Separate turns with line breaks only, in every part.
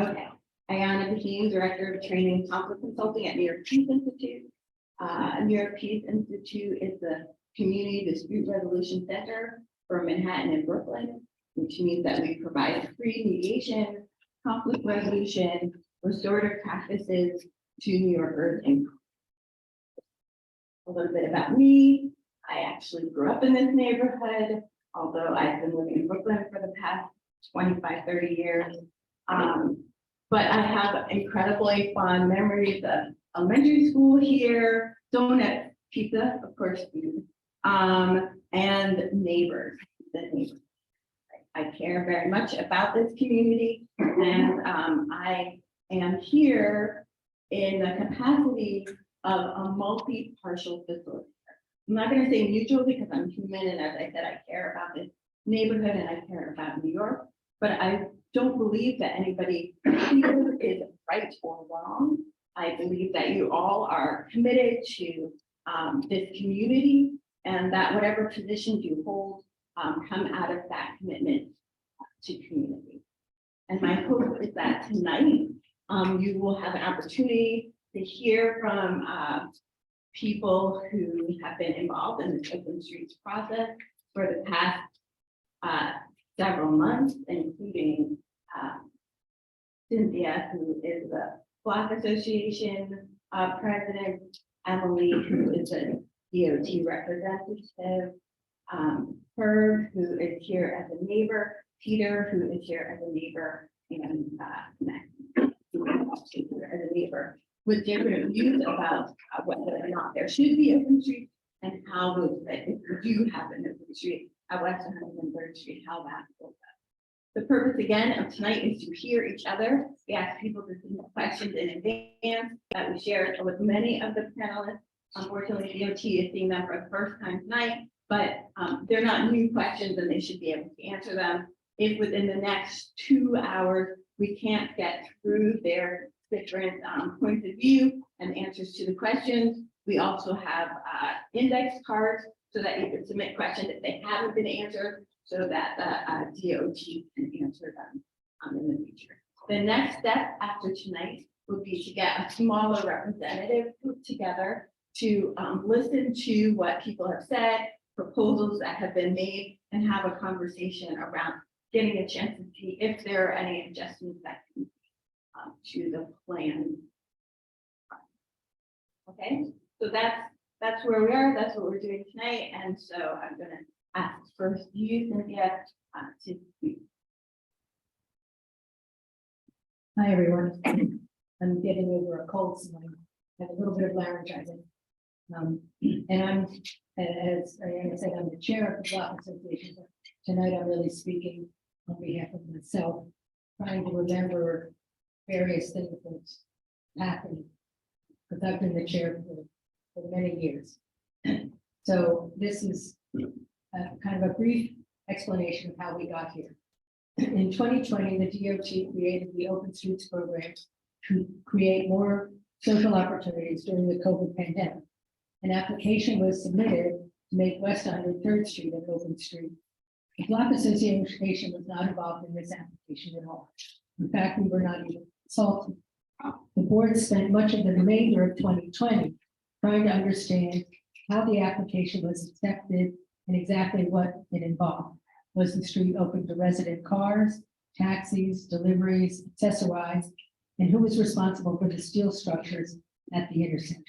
Okay, Ayana Bahim, Director of Training and Conflict Consulting at New York Peace Institute. New York Peace Institute is the Community Dispute Resolution Center for Manhattan and Brooklyn, which means that we provide free mediation, conflict resolution, restorative practices to New Yorkers. And a little bit about me, I actually grew up in this neighborhood, although I've been living in Brooklyn for the past 25, 30 years. But I have incredibly fond memories of elementary school here, donut, pizza, of course, food, and neighbors. The neighbors. I care very much about this community, and I am here in the capacity of a multi-partial facilitator. I'm not going to say neutral because I'm human, and as I said, I care about this neighborhood and I care about New York, but I don't believe that anybody here is right or wrong. I believe that you all are committed to this community, and that whatever positions you hold come out of that commitment to community. And my hope is that tonight you will have an opportunity to hear from people who have been involved in the Open Streets process for the past several months, including Cynthia, who is the Block Association president, Emily, who is a DOT representative, Herb, who is here as a neighbor, Peter, who is here as a neighbor, and Max, who is also here as a neighbor, with different views about whether or not there should be open streets and how those, if you do have an open street at West 103rd Street, how that will go. The purpose again of tonight is to hear each other. We ask people to submit questions in advance that we share with many of the panelists. Unfortunately, DOT is seeing them for the first time tonight, but they're not new questions and they should be able to answer them. If within the next 2 hours, we can't get through their different points of view and answers to the questions, we also have index cards so that you can submit questions if they haven't been answered, so that the DOT can answer them in the future. The next step after tonight would be to get a smaller representative group together to listen to what people have said, proposals that have been made, and have a conversation around getting a chance to see if there are any adjustments that can to the plan. Okay, so that's where we are. That's what we're doing tonight, and so I'm going to ask first you, Cynthia, to speak.
Hi, everyone. I'm getting over a cold, so I have a little bit of laryngitis. And I'm, as I said, I'm the chair of the Block Association. But tonight, I'm really speaking on behalf of myself, trying to remember various things that's happened, because I've been the chair for many years. So this is kind of a brief explanation of how we got here. In 2020, the DOT created the Open Streets program to create more social opportunities during the COVID pandemic. An application was submitted to make West 103rd Street an open street. The Block Association was not involved in this application at all. In fact, we were not even consulted. The board spent much of the remainder of 2020 trying to understand how the application was accepted and exactly what it involved. Was the street open to resident cars, taxis, deliveries, accessorized, and who was responsible for the steel structures at the intersection?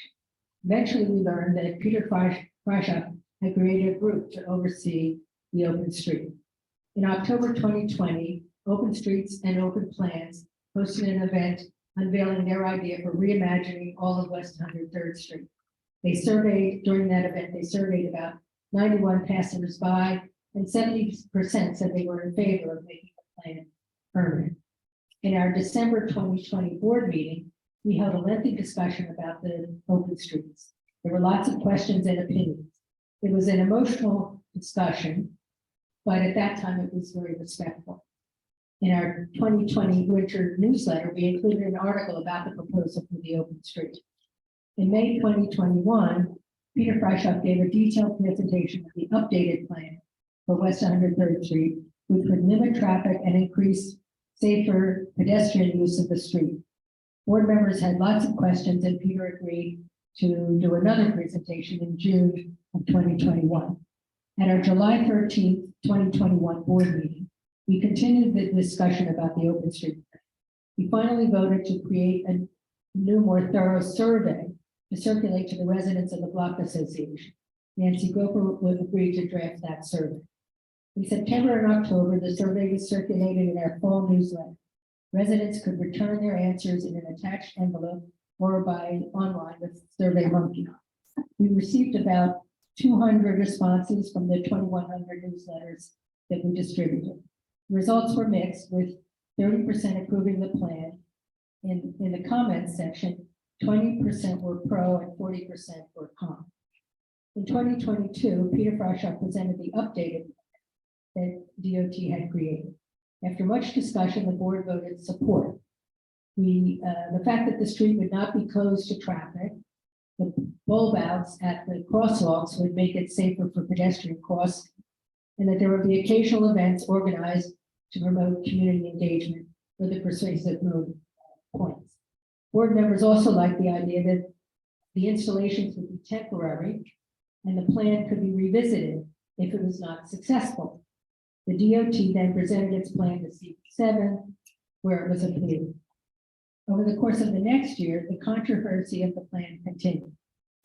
Eventually, we learned that Peter Freishoff had created a group to oversee the open street. In October 2020, Open Streets and Open Plans hosted an event unveiling their idea for reimagining all of West 103rd Street. They surveyed, during that event, they surveyed about 91 passersby, and 70% said they were in favor of making the plan permanent. In our December 2020 board meeting, we held a lengthy discussion about the open streets. There were lots of questions and opinions. It was an emotional discussion, but at that time it was very respectful. In our 2020 winter newsletter, we included an article about the proposal for the open street. In May 2021, Peter Freishoff gave a detailed presentation of the updated plan for West 103rd Street, which would limit traffic and increase safer pedestrian use of the street. Board members had lots of questions and Peter agreed to do another presentation in June of 2021. At our July 13th, 2021 board meeting, we continued the discussion about the open street. We finally voted to create a new, more thorough survey to circulate to the residents of the Block Association. Nancy Groper would agree to draft that survey. In September and October, the survey was circulated in our fall newsletter. Residents could return their answers in an attached envelope or by online with SurveyMonkey. We received about 200 responses from the 2,100 newsletters that we distributed. The results were mixed, with 30% approving the plan. In the comments section, 20% were pro and 40% were con. In 2022, Peter Frashoff presented the updated that DOT had created. After much discussion, the board voted support. The fact that the street would not be closed to traffic, the bulb outs at the crosswalks would make it safer for pedestrian crossing, and that there would be occasional events organized to promote community engagement for the persuasive move points. Board members also liked the idea that the installations would be temporary and the plan could be revisited if it was not successful. The DOT then presented its plan to C7, where it was approved. Over the course of the next year, the controversy of the plan continued.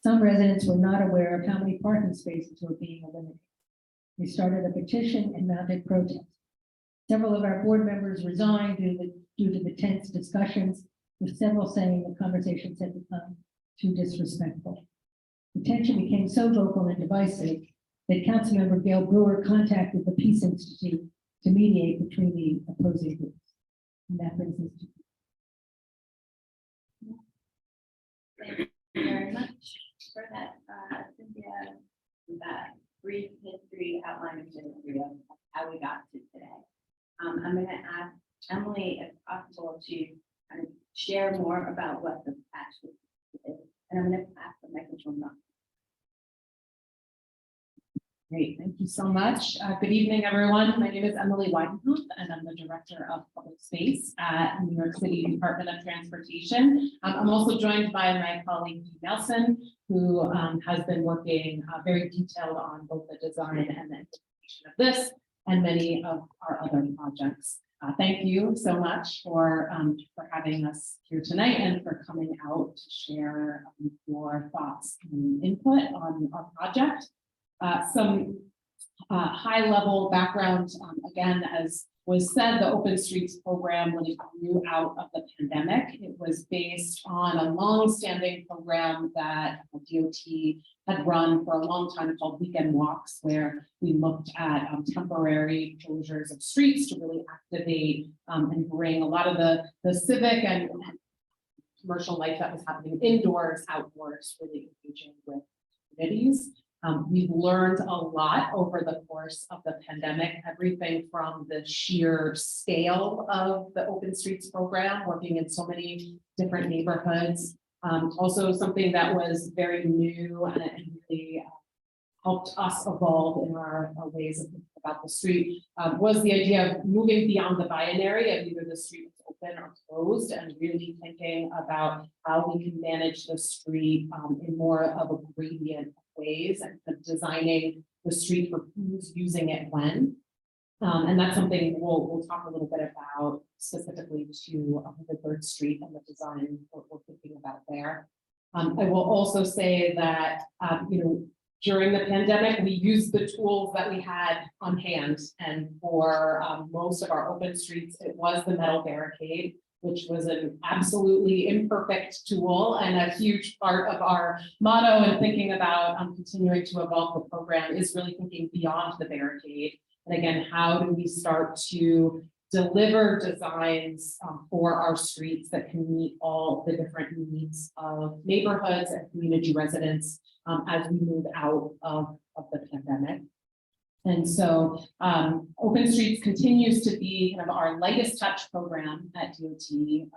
Some residents were not aware of how many parking spaces were being eliminated. They started a petition and mounted protests. Several of our board members resigned due to the tense discussions, with several saying the conversations had become too disrespectful. The tension became so vocal and divisive that Councilmember Gail Brewer contacted the Peace Institute to mediate between the opposing groups. And that brings us to.
Thank you very much for that, Cynthia, that brief history outlining of how we got to today. I'm going to ask Emily, if possible, to kind of share more about what the patch is, and I'm going to pass the microphone on.
Great, thank you so much. Good evening, everyone. My name is Emily Weidenhuth, and I'm the Director of Public Space at New York City Department of Transportation. I'm also joined by my colleague, Pete Nelson, who has been working very detailed on both the design and the implementation of this and many of our other projects. Thank you so much for having us here tonight and for coming out to share your thoughts and input on our project. Some high-level background, again, as was said, the Open Streets program really grew out of the pandemic. It was based on a long-standing program that DOT had run for a long time called Weekend Walks, where we looked at temporary closures of streets to really activate and bring a lot of the civic and commercial life that was happening indoors, outdoors, really engaging with communities. We've learned a lot over the course of the pandemic, everything from the sheer scale of the Open Streets program, working in so many different neighborhoods. Also something that was very new and really helped us evolve in our ways of thinking about the street was the idea of moving beyond the binary of either the street is open or closed, and really thinking about how we can manage the street in more of a gradient ways and designing the street for who's using it when. And that's something we'll talk a little bit about specifically to 103rd Street and the design we're thinking about there. I will also say that, during the pandemic, we used the tools that we had on hand, and for most of our open streets, it was the metal barricade, which was an absolutely imperfect tool and a huge part of our motto and thinking about continuing to evolve the program is really thinking beyond the barricade. And again, how do we start to deliver designs for our streets that can meet all the different needs of neighborhoods and community residents as we move out of the pandemic. And so Open Streets continues to be kind of our lightest touch program at DOT, the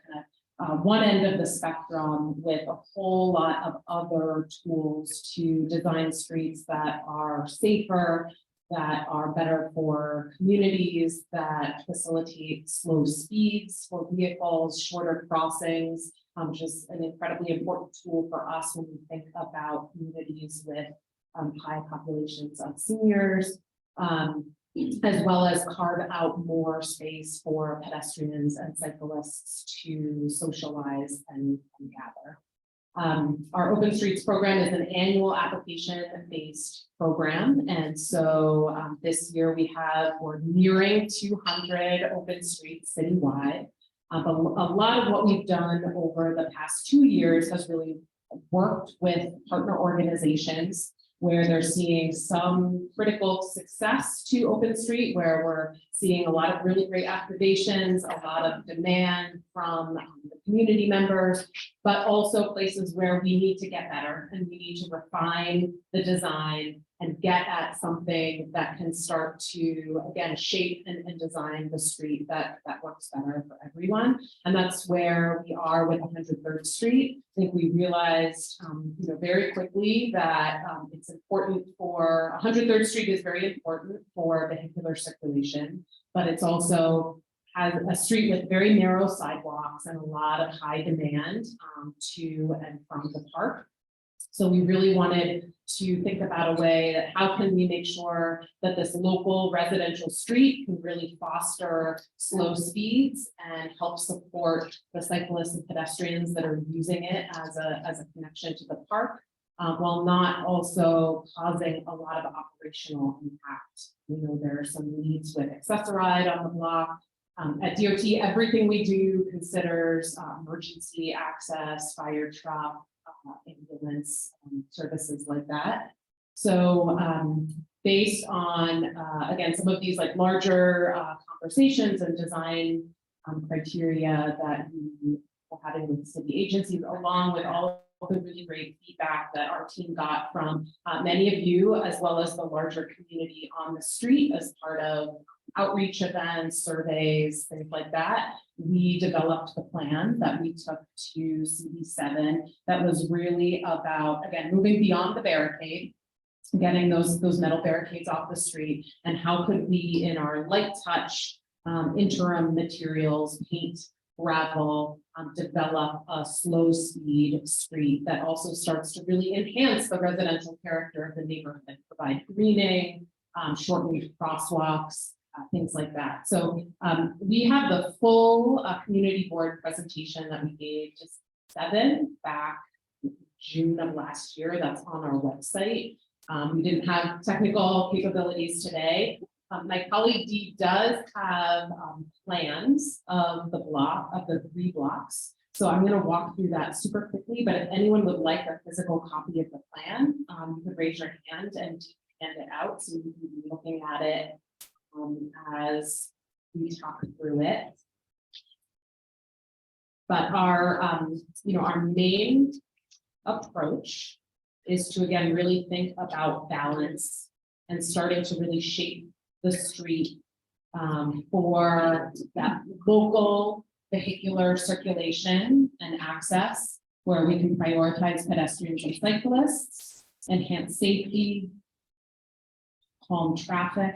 kind of one end of the spectrum with a whole lot of other tools to design streets that are safer, that are better for communities, that facilitate slow speeds for vehicles, shorter crossings, which is an incredibly important tool for us when we think about communities with high populations of seniors, as well as carve out more space for pedestrians and cyclists to socialize and gather. Our Open Streets program is an annual application-based program. And so this year we're nearing 200 open streets citywide. But a lot of what we've done over the past 2 years has really worked with partner organizations where they're seeing some critical success to Open Street, where we're seeing a lot of really great activations, a lot of demand from the community members, but also places where we need to get better and we need to refine the design and get at something that can start to, again, shape and design the street that works better for everyone. And that's where we are with 103rd Street. I think we realized, very quickly that it's important for 103rd Street is very important for vehicular circulation, but it's also has a street with very narrow sidewalks and a lot of high demand to and from the park. So we really wanted to think about a way that how can we make sure that this local residential street can really foster slow speeds and help support the cyclists and pedestrians that are using it as a connection to the park, while not also causing a lot of operational impact. There are some needs with Access-a-Ride on the block. At DOT, everything we do considers emergency access, fire truck, ambulance services like that. So based on, again, some of these like larger conversations and design criteria that we are having with city agencies, along with all of the really great feedback that our team got from many of you, as well as the larger community on the street as part of outreach events, surveys, things like that, we developed the plan that we took to CD7 that was really about, again, moving beyond the barricade, getting those metal barricades off the street, and how could we, in our light touch interim materials, paint, gravel, develop a slow speed street that also starts to really enhance the residential character of the neighborhood, provide greening, shortened crosswalks, things like that. So we have the full community board presentation that we gave to 7 back June of last year. That's on our website. We didn't have technical capabilities today. My colleague Dee does have plans of the block, of the 3 blocks. So I'm going to walk through that super quickly, but if anyone would like a physical copy of the plan, you could raise your hand and hand it out. So you can be looking at it as we talk through it. But our, our main approach is to, again, really think about balance and starting to really shape the street for that local vehicular circulation and access, where we can prioritize pedestrians and cyclists, enhance safety, calm traffic.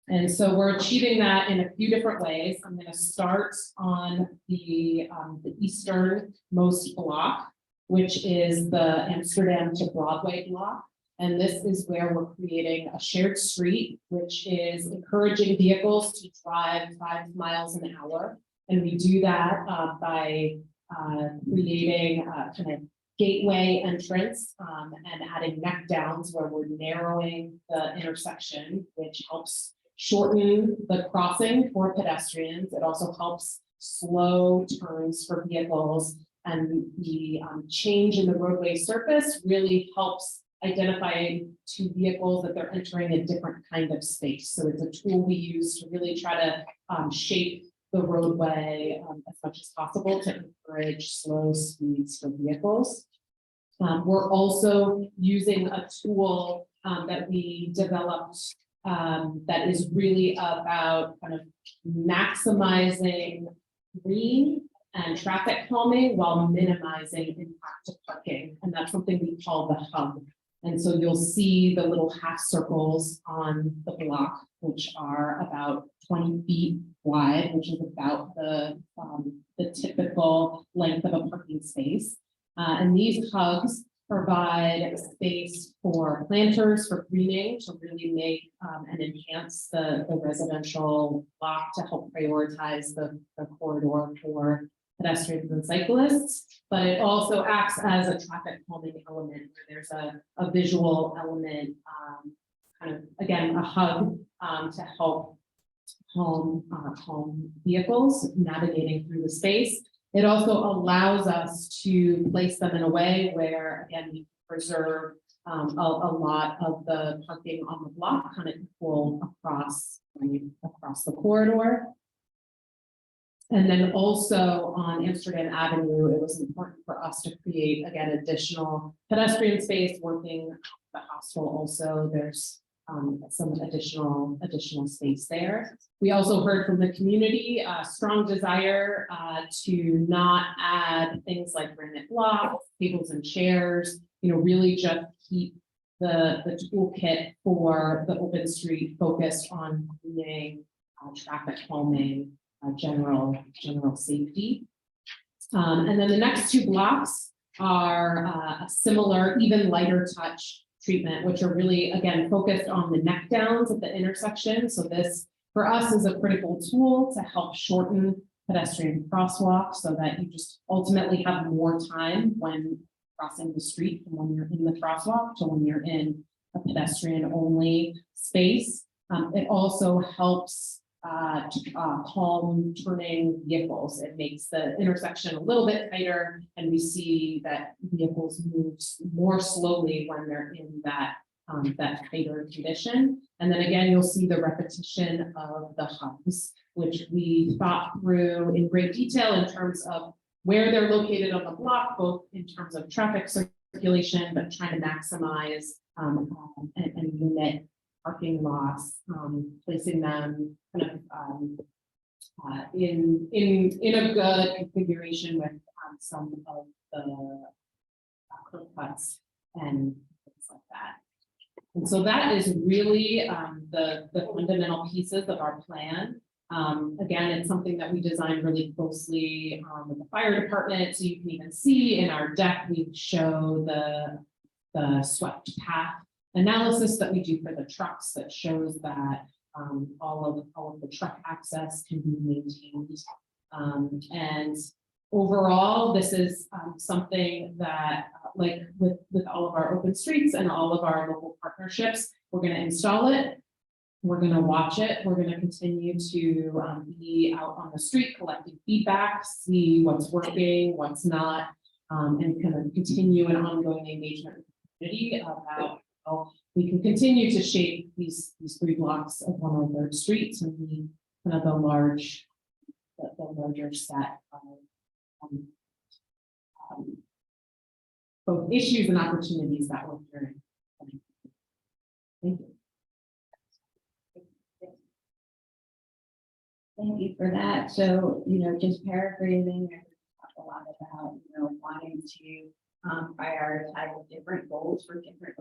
And so we're achieving that in a few different ways. I'm going to start on the easternmost block, which is the Amsterdam to Broadway block. And this is where we're creating a shared street, which is encouraging vehicles to drive 5 miles an hour. And we do that by creating a kind of gateway entrance and adding neck downs where we're narrowing the intersection, which helps shorten the crossing for pedestrians. It also helps slow turns for vehicles, and the change in the roadway surface really helps identify to vehicles that they're entering a different kind of space. So it's a tool we use to really try to shape the roadway as much as possible to encourage slow speeds for vehicles. We're also using a tool that we developed that is really about kind of maximizing green and traffic calming while minimizing impact to parking. And that's something we call the hub. And so you'll see the little half circles on the block, which are about 20 feet wide, which is about the typical length of a parking space. And these hugs provide space for planters, for greening, to really make and enhance the residential block to help prioritize the corridor for pedestrians and cyclists. But it also acts as a traffic calming element where there's a visual element, kind of, again, a hug to help calm vehicles navigating through the space. It also allows us to place them in a way where, again, we preserve a lot of the parking on the block kind of equal across the corridor. And then also on Amsterdam Avenue, it was important for us to create, again, additional pedestrian space working the hostel. Also, there's some additional space there. We also heard from the community a strong desire to not add things like granite blocks, tables and chairs, really just keep the toolkit for the open street focused on greening, traffic calming, general safety. And then the next two blocks are a similar, even lighter touch treatment, which are really, again, focused on the neck downs at the intersection. So this, for us, is a critical tool to help shorten pedestrian crosswalks so that you just ultimately have more time when crossing the street from when you're in the crosswalk to when you're in a pedestrian-only space. It also helps calm turning vehicles. It makes the intersection a little bit tighter, and we see that vehicles move more slowly when they're in that tighter condition. And then again, you'll see the repetition of the hubs, which we thought through in great detail in terms of where they're located on the block, both in terms of traffic circulation, but trying to maximize and limit parking loss, placing them kind of in a good configuration with some of the curb cuts and things like that. And so that is really the fundamental pieces of our plan. Again, it's something that we designed really closely with the fire department. So you can even see in our deck, we show the swept path analysis that we do for the trucks that shows that all of the truck access can be maintained. And overall, this is something that, like with all of our open streets and all of our local partnerships, we're going to install it. We're going to watch it. We're going to continue to be out on the street collecting feedback, see what's working, what's not, and kind of continue an ongoing engagement with the community about how we can continue to shape these three blocks of 103rd Street to be kind of the larger set of both issues and opportunities that we're hearing. Thank you.
Thank you for that. So, just paraphrasing, I talked a lot about, wanting to prioritize different goals for different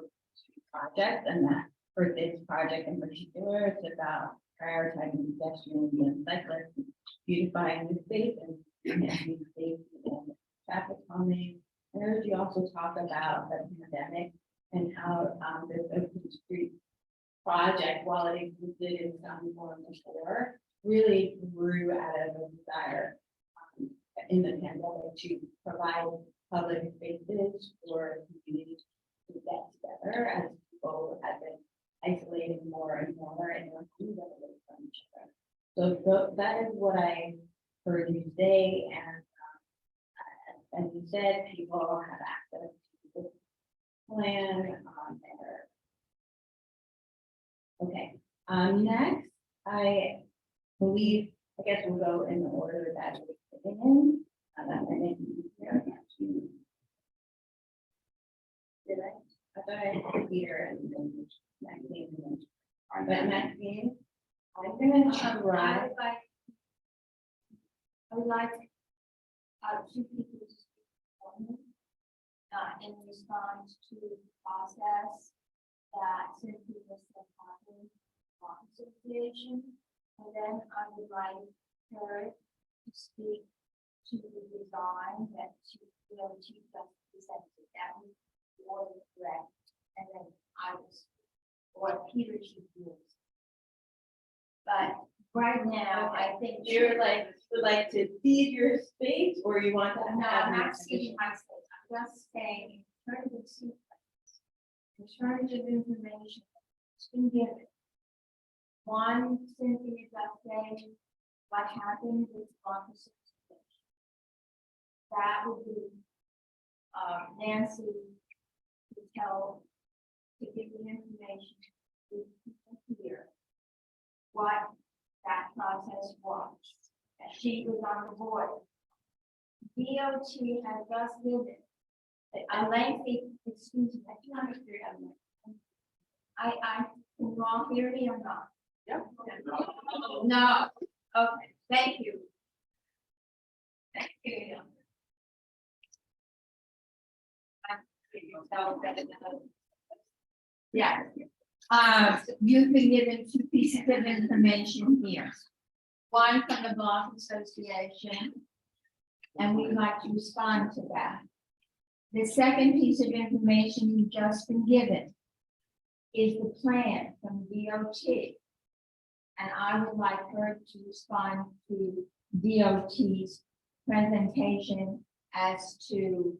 projects, and that for this project in particular, it's about prioritizing pedestrians and cyclists, beautifying the space and enhancing safety and traffic calming. I heard you also talk about the pandemic and how this open street project, while it existed in some form before, really grew out of a desire in the pandemic to provide public spaces for communities to get together as people have been isolating more and more and away from each other. So that is what I heard you say, and as you said, people have access to this plan okay. Next, I guess we'll go in the order that we're sitting in. That might make it easier. Did I thought I had Peter and then Maxine. But Maxine, I'm going to try.
I would like two people to speak. in response to the process that Cynthia was talking about association. And then I would like her to speak to the design that she just presented. That was the order correct. And then I was, or Peter should do. But right now, I think
You're like, would like to cede your space, or you want to
no,
have
I'm
your
not speaking my state, I'm just saying, in terms of sequence, in terms of information, it's been given. One, Cynthia just saying what happened with officers. That would be, Nancy to tell, to give the information to people here, what that process was, that she was on the board. DOT has just given a lengthy, excuse me, I cannot hear you. Can you all hear me or not?
Yep.
No, okay, thank you. Thank you. Yeah. You've been given two pieces of information here. One from the Block Association, and we'd like to respond to that. The second piece of information you've just been given is the plan from DOT. And I would like her to respond to DOT's presentation as to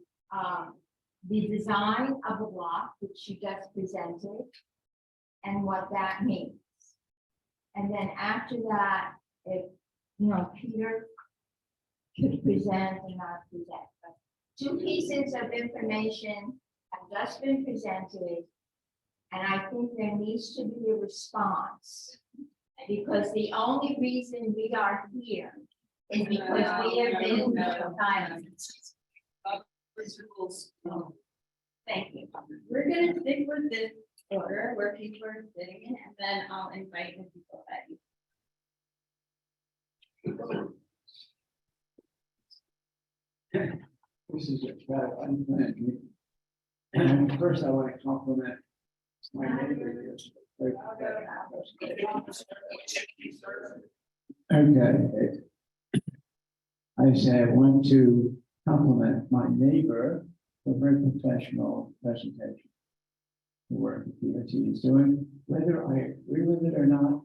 the design of the block, which she just presented, and what that means. And then after that, if, Peter could present and not present. But two pieces of information have just been presented, and I think there needs to be a response. Because the only reason we are here is because we have been silenced. Thank you.
We're gonna stick with this order where people are sitting in, and then I'll invite the people that you.
This is a unplanned meeting. And first, I want to compliment my neighbor here. Okay. I say I want to compliment my neighbor for a very professional presentation. The work that DOT is doing, whether I agree with it or not,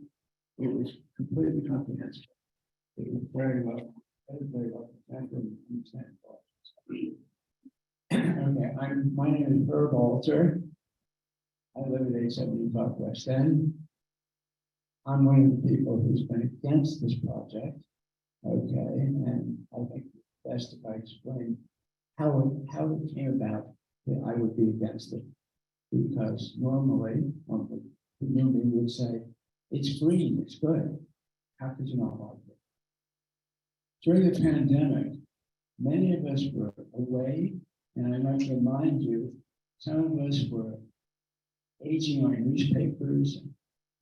it was completely comprehensive. It was very well, very well presented and understandable. Okay, my name is Herb Alter. I live at 875 West End. I'm one of the people who's been against this project. Okay, and I think best if I explain how it came about that I would be against it. Because normally, we would say, it's green, it's good. How could you not like it? During the pandemic, many of us were away, and I might remind you, some of us were aging our newspapers,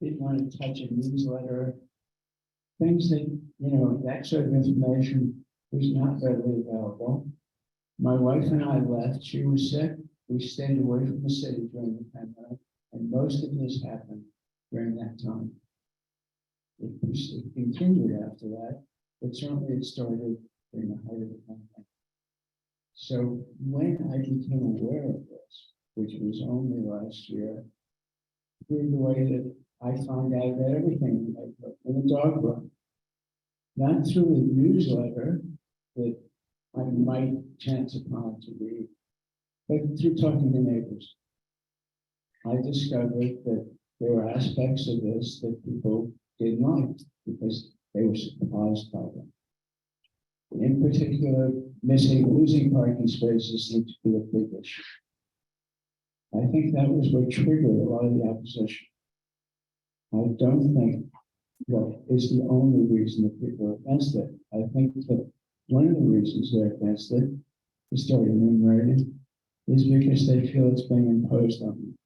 didn't want to touch a newsletter, things that, that sort of information was not readily available. My wife and I left, she was sick, we stayed away from the city during the pandemic, and most of this happened during that time. It continued after that, but certainly it started during the height of the pandemic. So when I became aware of this, which was only last year, through the way that I found out about everything in the dog book, not through the newsletter that I might chance upon to read, but through talking to neighbors. I discovered that there were aspects of this that people didn't like because they were surprised by them. In particular, losing parking spaces seemed to be a big issue. I think that was what triggered a lot of the opposition. I don't think that is the only reason that people are against it. I think that one of the reasons they're against it, to start enumerating, is because they feel it's being imposed on them.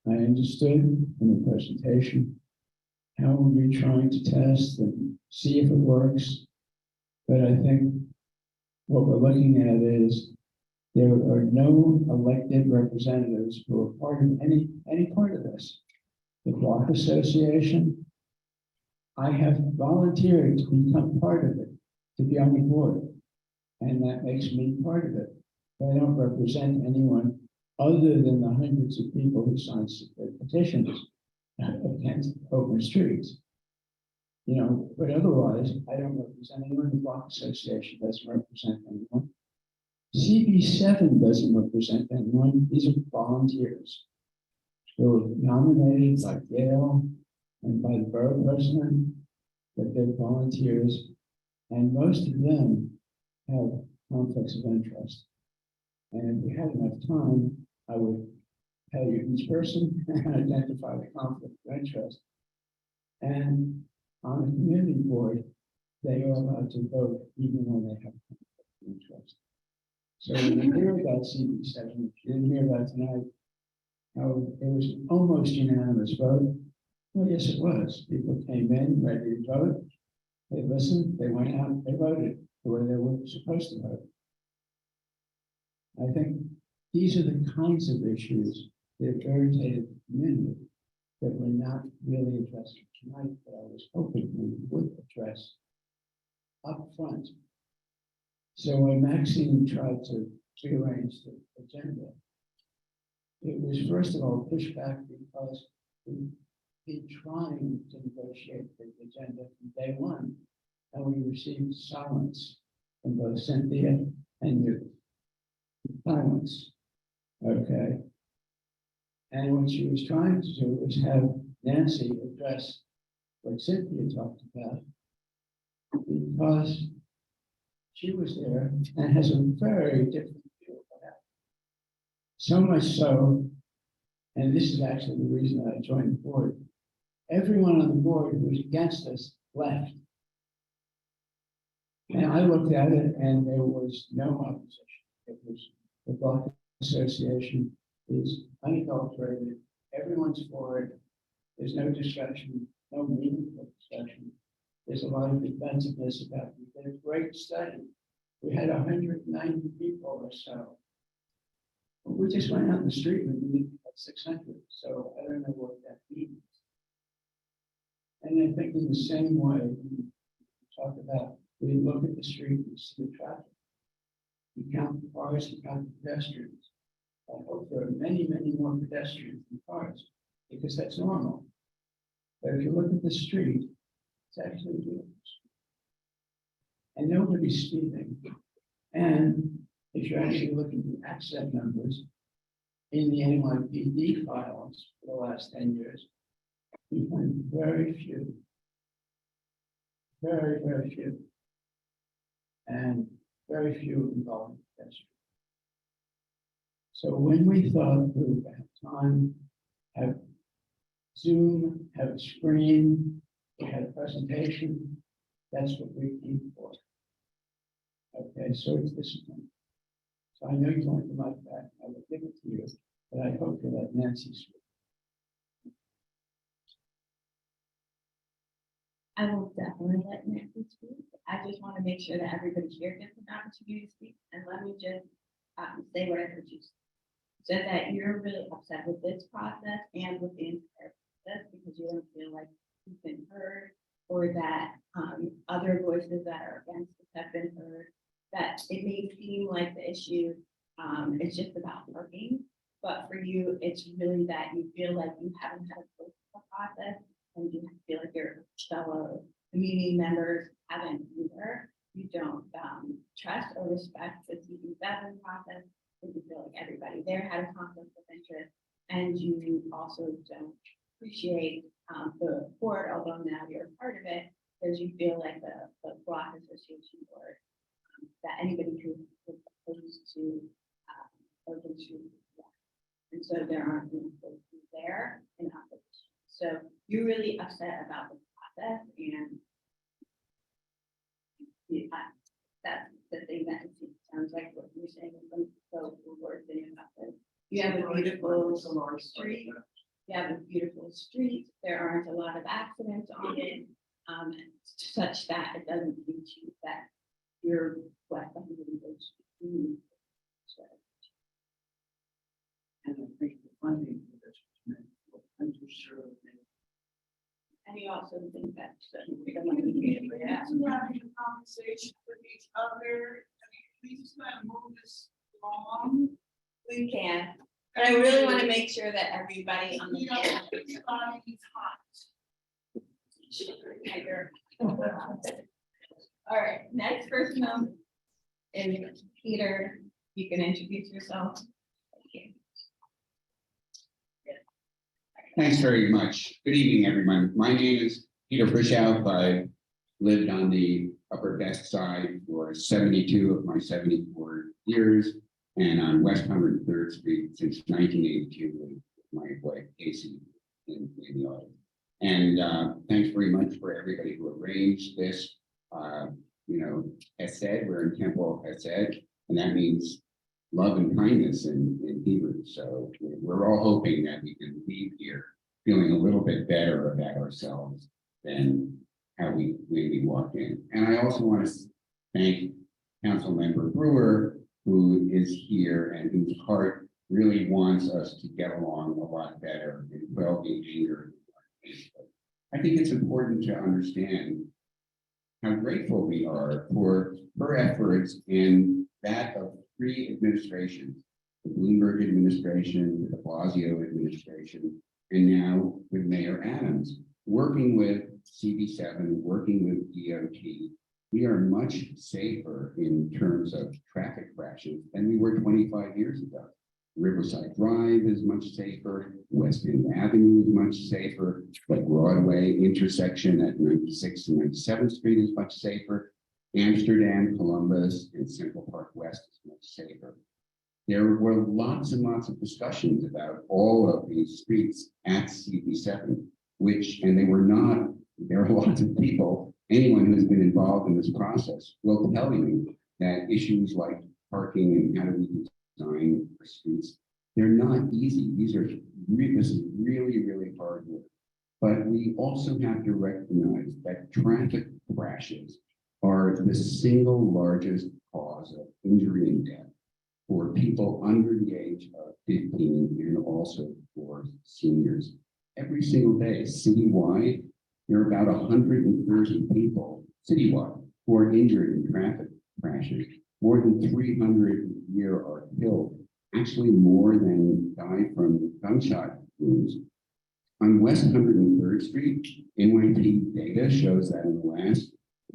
I understood in the presentation how we're trying to test and see if it works, but I think what we're looking at is There are no elected representatives who are part of any part of this. The Block Association, I have volunteered to become part of it, to be on the board. And that makes me part of it. But I don't represent anyone other than the hundreds of people who signed petitions against open streets. You know, but otherwise, I don't represent anyone. The Block Association doesn't represent anyone. CB7 doesn't represent anyone. These are volunteers. They were nominated by Gail and by the borough president, but they're volunteers, and most of them have conflicts of interest. And if we had enough time, I would tell you each person and identify the conflict of interest. And on the community board, they are allowed to vote even when they have conflict of interest. So when you hear about CB7, if you didn't hear about tonight, how it was an almost unanimous vote. Well, yes, it was. People came in ready to vote. They listened, they went out, they voted the way they were supposed to vote. I think these are the kinds of issues that irritated the community that we're not really addressing tonight, but I was hoping we would address up front. So when Maxine tried to rearrange the agenda, it was first of all pushed back because we've been trying to negotiate the agenda from day one, and we received silence from both Cynthia and you. Silence. Okay. And what she was trying to do was have Nancy address what Cynthia talked about, because she was there and has a very different view of that. So much so, and this is actually the reason that I joined the board, everyone on the board who was against us left. And I looked at it and there was no opposition. It was the Block Association is unadulterated. Everyone's for it. There's no discussion, no meaningful discussion. There's a lot of defensiveness about it. We did a great study. We had 190 people or so. We just went out in the street and we had 600. So I don't know what that means. And I think in the same way, we talk about, we look at the street, we see the traffic. We count the cars, we count the pedestrians. I hope there are many, many more pedestrians than cars, because that's normal. But if you look at the street, it's actually beautiful. And nobody's speeding. And if you're actually looking at the accident numbers in the NYPD files for the last 10 years, you find very few. Very, very few. And very few involving pedestrians. So when we thought we would have time, have Zoom, have a screen, we had a presentation, that's what we came for. Okay, so it's this one. So I know you want the mic back, I will give it to you, but I hope you'll let Nancy speak.
I will definitely let Nancy speak. I just want to make sure that everybody here gets an opportunity to speak. And let me just say what I heard you say. So that you're really upset with this process and with the entire process because you don't feel like you've been heard, or that other voices that are against it have been heard. That it may seem like the issue is just about parking, but for you, it's really that you feel like you haven't had a voice in the process, and you feel like your fellow community members haven't either. You don't trust or respect the CB7 process. You feel like everybody there had a conflict of interest, and you also don't appreciate the board, although now you're a part of it, because you feel like the Block Association board, that anybody who is opposed to open street. And so there aren't any places there in opposition. So you're really upset about the process, and that's the thing that it sounds like what you're saying. So we're saying about this. You have a beautiful street. You have a beautiful street. There aren't a lot of accidents on it, such that it doesn't seem to you that you're what
Having a conversation with each other, we just kind of move this along.
We can, but I really want to make sure that everybody on the
You know,
panel.
everybody's hot.
All right, next person up is Peter. You can introduce yourself. Thank you.
Thanks very much. Good evening, everyone. My name is Peter Frischauff. I lived on the Upper West Side for 72 of my 74 years and on West 103rd Street since 1982 with my wife Casey in the audience. And thanks very much for everybody who arranged this. Hesed, we're in Temple of Hesed, and that means love and kindness in Hebrew. So we're all hoping that we can leave here feeling a little bit better about ourselves than how when we walked in. And I also want to thank Council Member Brewer, who is here and whose heart really wants us to get along a lot better and quell the anger. I think it's important to understand how grateful we are for her efforts and that of 3 administrations, the Bloomberg administration, the de Blasio administration, and now with Mayor Adams, working with CB7, working with DOT. We are much safer in terms of traffic crashes than we were 25 years ago. Riverside Drive is much safer. West End Avenue is much safer. The Broadway intersection at 96th and 97th Street is much safer. Amsterdam, Columbus, and Central Park West is much safer. There were lots and lots of discussions about all of these streets at CB7, and they were not, there are lots of people, anyone who's been involved in this process will tell you that issues like parking and how do we design for streets, they're not easy. This is really, really hard work. But we also have to recognize that traffic crashes are the single largest cause of injury and death for people under the age of 15 and also for seniors. Every single day, citywide, there are about 130 people citywide who are injured in traffic crashes. More than 300 a year are killed, actually more than die from gunshot wounds. On West 103rd Street, NYPD data shows that in the last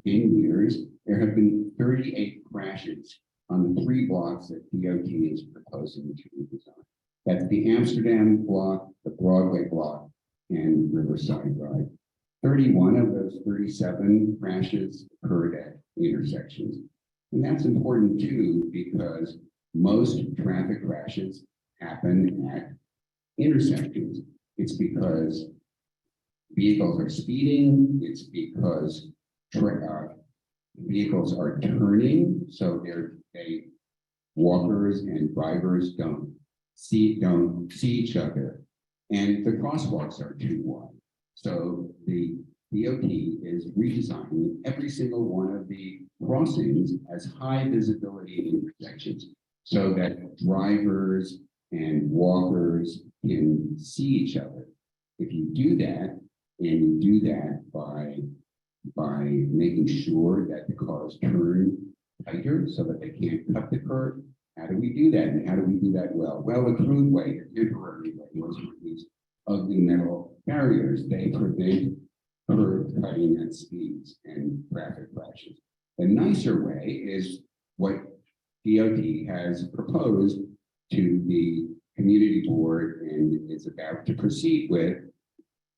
10 years, there have been 38 crashes on the 3 blocks that DOT is proposing to redesign. That's the Amsterdam block, the Broadway block, and Riverside Drive. 31 of those 37 crashes occurred at intersections. And that's important too, because most traffic crashes happen at intersections. It's because vehicles are speeding, it's because vehicles are turning, so walkers and drivers don't see each other, and the crosswalks are too wide. So the DOT is redesigning every single one of the crossings as high visibility intersections so that drivers and walkers can see each other. If you do that, and you do that by making sure that the cars turn tighter so that they can't cut the curb, how do we do that? And how do we do that well? Well, the crude way, the temporary way, was these ugly metal barriers. They prevent curb cutting at speeds and traffic crashes. The nicer way is what DOT has proposed to the community board and is about to proceed with,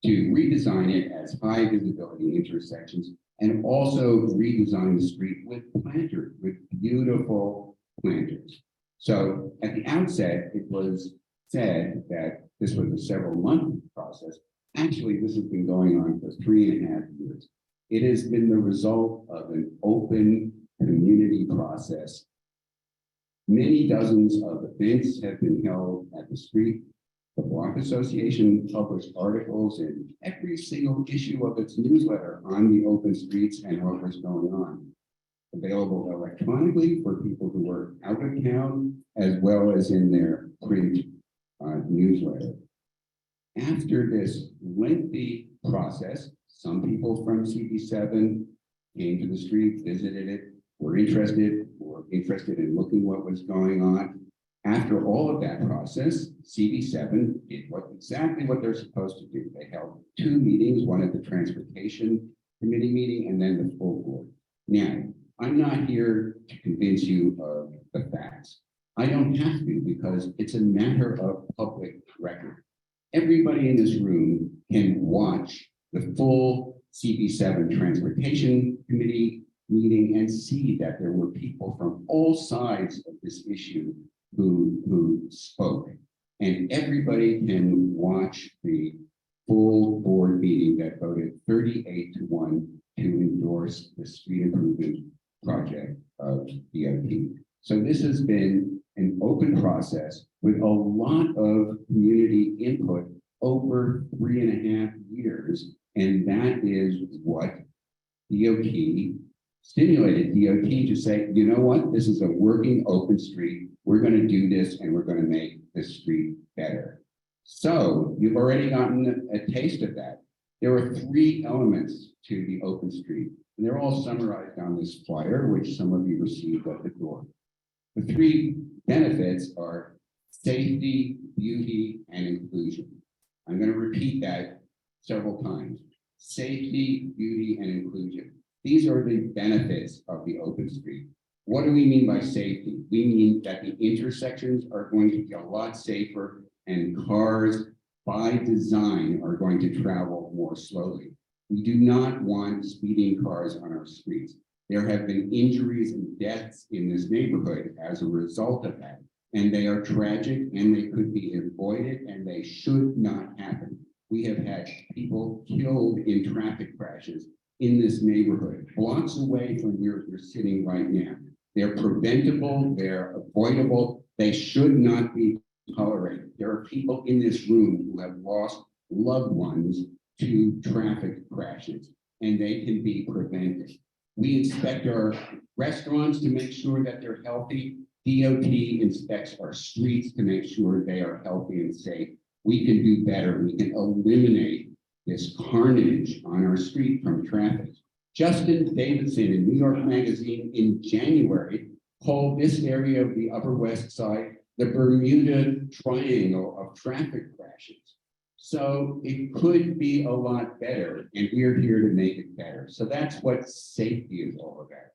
to redesign it as high visibility intersections and also redesign the street with planters, with beautiful planters. So at the outset, it was said that this was a several-month process. Actually, this has been going on for 3.5 years. It has been the result of an open community process. Many dozens of events have been held at the street. The Block Association published articles in every single issue of its newsletter on the open streets and what was going on. Available electronically for people who were out of town, as well as in their print newsletter. After this lengthy process, Some people from CB7 came to the street, visited it, were interested in looking what was going on. After all of that process, CB7 did exactly what they're supposed to do. They held 2 meetings, one at the Transportation Committee meeting and then the full board. Now, I'm not here to convince you of the facts. I don't have to because it's a matter of public record. Everybody in this room can watch the full CB7 Transportation Committee meeting and see that there were people from all sides of this issue who spoke. And everybody can watch the full board meeting that voted 38-1 to endorse the street improvement project of DOT. So this has been an open process with a lot of community input over 3.5 years. And that is what DOT stimulated DOT to say, you know what, this is a working open street. We're going to do this and we're going to make the street better. So you've already gotten a taste of that. There are 3 elements to the open street, and they're all summarized on this flyer, which some of you received at the door. The 3 benefits are safety, beauty, and inclusion. I'm going to repeat that several times. Safety, beauty, and inclusion. These are the benefits of the open street. What do we mean by safety? We mean that the intersections are going to be a lot safer and cars by design are going to travel more slowly. We do not want speeding cars on our streets. There have been injuries and deaths in this neighborhood as a result of that. And they are tragic and they could be avoided and they should not happen. We have had people killed in traffic crashes in this neighborhood, blocks away from where we're sitting right now. They're preventable, they're avoidable, they should not be tolerated. There are people in this room who have lost loved ones to traffic crashes, and they can be prevented. We inspect our restaurants to make sure that they're healthy. DOT inspects our streets to make sure they are healthy and safe. We can do better. We can eliminate this carnage on our street from traffic. Justin Davidson in New York Magazine in January called this area of the Upper West Side the Bermuda Triangle of traffic crashes. So it could be a lot better, and we're here to make it better. So that's what safety is all about.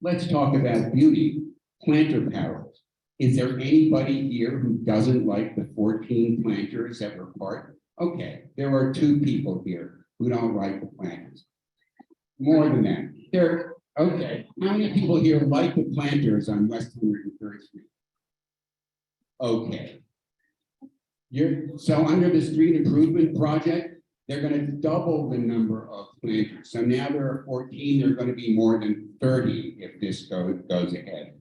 Let's talk about beauty, planter parallels. Is there anybody here who doesn't like the 14 planters that were part? Okay, there are 2 people here who don't like the planters. More than that, okay, how many people here like the planters on West 103rd Street? Okay. So under the street improvement project, they're going to double the number of planters. So now there are 14, there are going to be more than 30 if this goes ahead.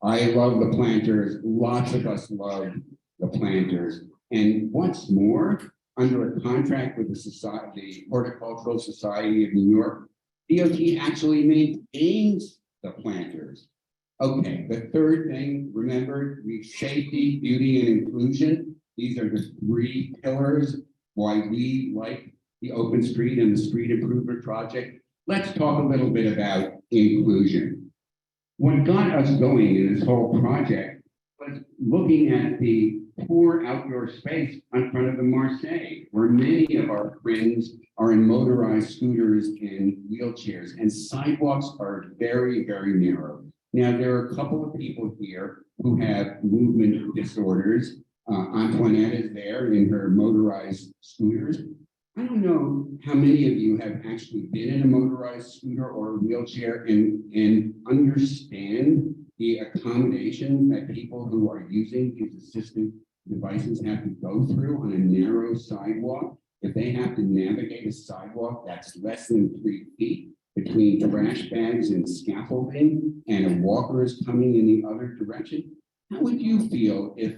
I love the planters. Lots of us love the planters. And what's more, under a contract with the Horticultural Society of New York, DOT actually maintains the planters. Okay, the third thing, remember, safety, beauty, and inclusion. These are the 3 pillars why we like the open street and the street improvement project. Let's talk a little bit about inclusion. What got us going in this whole project was looking at the poor outdoor space in front of the Marseille, where many of our friends are in motorized scooters and wheelchairs, and sidewalks are very, very narrow. Now, there are a couple of people here who have movement disorders. Antoinette is there in her motorized scooters. I don't know how many of you have actually been in a motorized scooter or a wheelchair and understand the accommodation that people who are using these assistive devices have to go through on a narrow sidewalk. If they have to navigate a sidewalk that's less than 3 feet between trash bags and scaffolding, and a walker is coming in the other direction, how would you feel if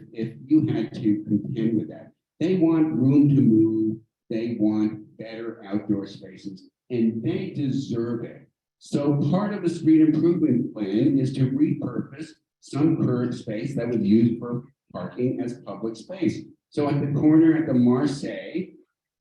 you had to contend with that? They want room to move, they want better outdoor spaces, and they deserve it. So part of the street improvement plan is to repurpose some curb space that was used for parking as public space. So at the corner at the Marseille,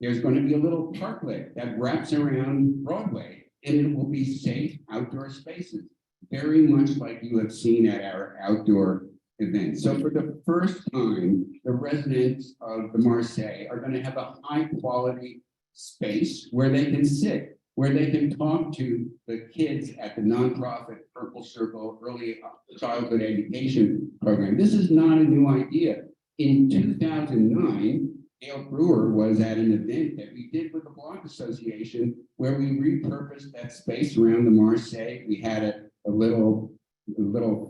There's going to be a little parklet that wraps around Broadway, and it will be safe outdoor spaces, very much like you have seen at our outdoor events. So for the first time, the residents of the Marseille are going to have a high quality space where they can sit, where they can talk to the kids at the nonprofit Purple Circle Early Childhood Education Program. This is not a new idea. In 2009, Dale Brewer was at an event that we did with the Block Association where we repurposed that space around the Marseille. We had a little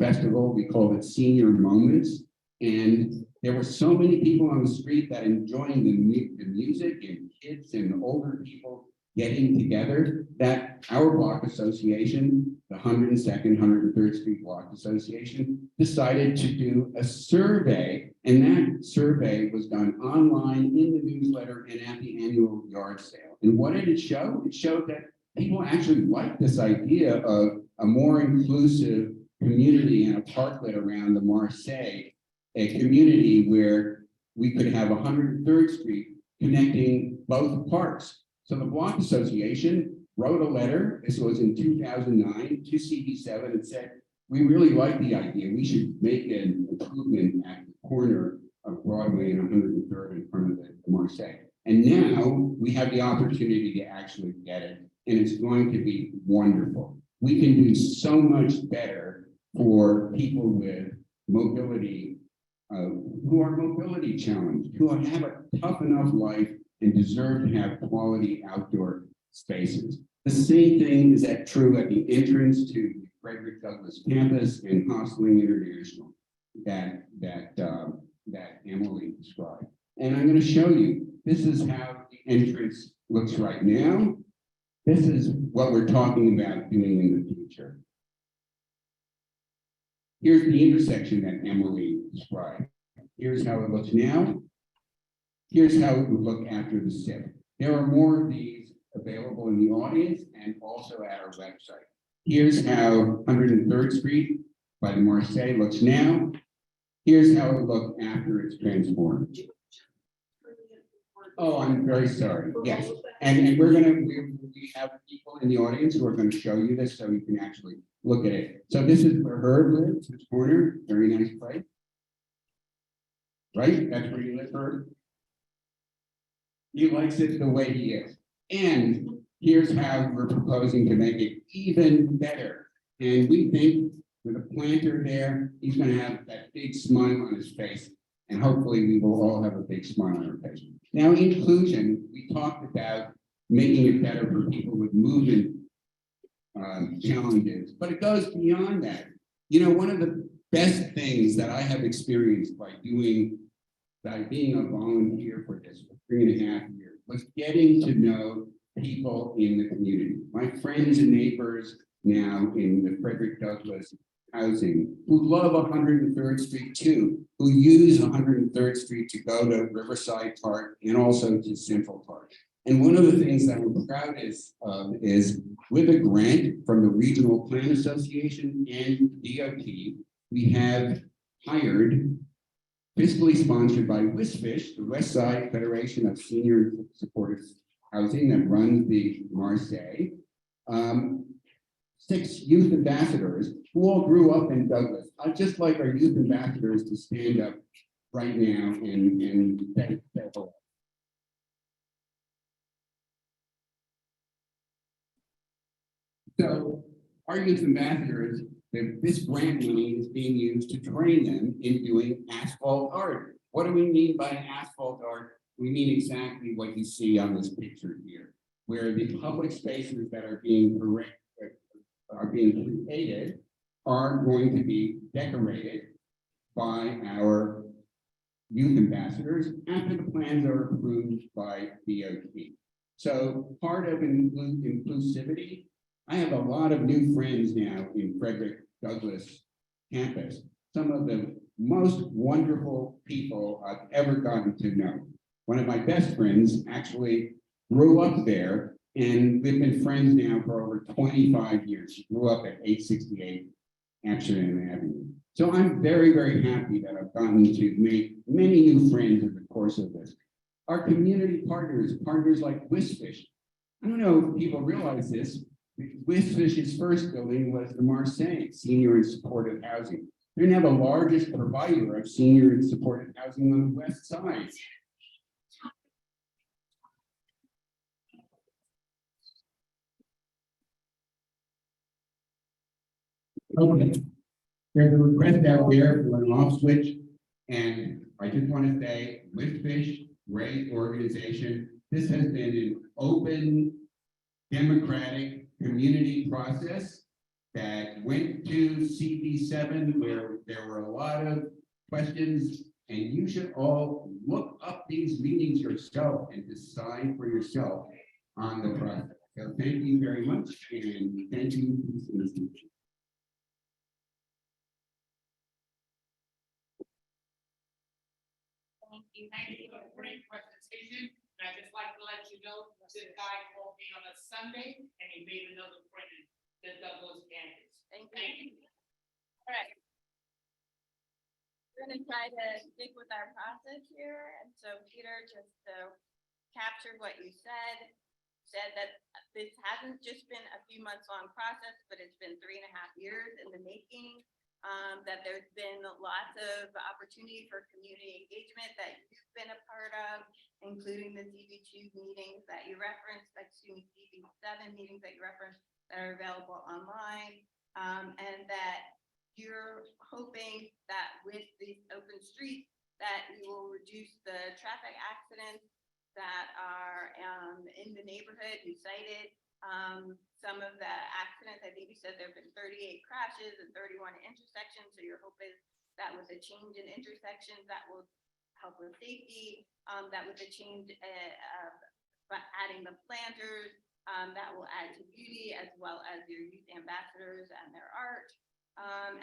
festival, we called it Senior Moments. And there were so many people on the street that enjoying the music and kids and older people getting together that our block association, the 102nd, 103rd Street Block Association, decided to do a survey. And that survey was done online in the newsletter and at the annual yard sale. And what did it show? It showed that people actually liked this idea of a more inclusive community and a parklet around the Marseille, a community where we could have 103rd Street connecting both parks. So the Block Association wrote a letter, this was in 2009, to CB7 and said, we really like the idea. We should make an improvement at the corner of Broadway and 103rd in front of the Marseille. And now we have the opportunity to actually get it, and it's going to be wonderful. We can do so much better for people with mobility, who are mobility challenged, who have a tough enough life and deserve to have quality outdoor spaces. The same thing is true at the entrance to the Frederick Douglass campus and Hostling International that Emily described. And I'm going to show you, this is how the entrance looks right now. This is what we're talking about doing in the future. Here's the intersection that Emily described. Here's how it looks now. Here's how it would look after the SIP. There are more of these available in the audience and also at our website. Here's how 103rd Street by the Marseille looks now. Here's how it will look after it's transformed. Oh, I'm very sorry. Yes. And we have people in the audience who are going to show you this so you can actually look at it. So this is where Herb lives, this corner, very nice place. Right? That's where you live, Herb? He likes it the way he is. And here's how we're proposing to make it even better. And we think with a planter there, he's going to have that big smile on his face. And hopefully we will all have a big smile on our face. Now, inclusion, we talked about making it better for people with movement challenges, but it goes beyond that. You know, one of the best things that I have experienced by being a volunteer for this for 3.5 years was getting to know people in the community. My friends and neighbors now in the Frederick Douglass housing who love 103rd Street too, who use 103rd Street to go to Riverside Park and also to Central Park. And one of the things that I'm proud is with a grant from the Regional Plan Association and DOT, we have hired, fiscally sponsored by WSFISH, the West Side Federation of Senior Supportive Housing that runs the Marseille, 6 youth ambassadors who all grew up in Douglas. I'd just like our youth ambassadors to stand up right now and thank them. So our youth ambassadors, this grant money is being used to train them in doing asphalt art. What do we mean by asphalt art? We mean exactly what you see on this picture here, where the public spaces that are being created are going to be decorated by our youth ambassadors after the plans are approved by DOT. So part of inclusivity, I have a lot of new friends now in Frederick Douglass campus, some of the most wonderful people I've ever gotten to know. One of my best friends actually grew up there, and we've been friends now for over 25 years. She grew up at 868 Amsterdam Avenue. So I'm very, very happy that I've gotten to make many new friends in the course of this. our community partners, partners like Wishfish. I don't know if people realize this. Wishfish's first building was the Marseille Senior and Supportive Housing. They're now the largest provider of senior and supportive housing on the west side. Okay. There's a request out there for an off switch, and I just want to say, Wishfish, great organization. This has been an open, democratic community process that went to CV7 where there were a lot of questions, and you should all look up these meetings yourself and decide for yourself on the process. So thank you very much, and thank you.
Thank you for a great presentation. And I'd just like to let you know, this guy called me on a Sunday and he made another appointment at Douglas campus.
Thank
Thank
you.
you.
All right. We're gonna try to stick with our process here, and so Peter, just to capture what you said that this hasn't just been a few months long process, but it's been 3.5 years in the making. That there's been lots of opportunity for community engagement that you've been a part of, including the CV2 meetings that you referenced, CV7 meetings that you referenced that are available online. And that you're hoping that with these open streets, that you will reduce the traffic accidents that are in the neighborhood. You cited some of the accidents. I think you said there have been 38 crashes and 31 intersections. So your hope is that with the change in intersections, that will help with safety, that with the change by adding the planters, that will add to beauty, as well as your youth ambassadors and their art,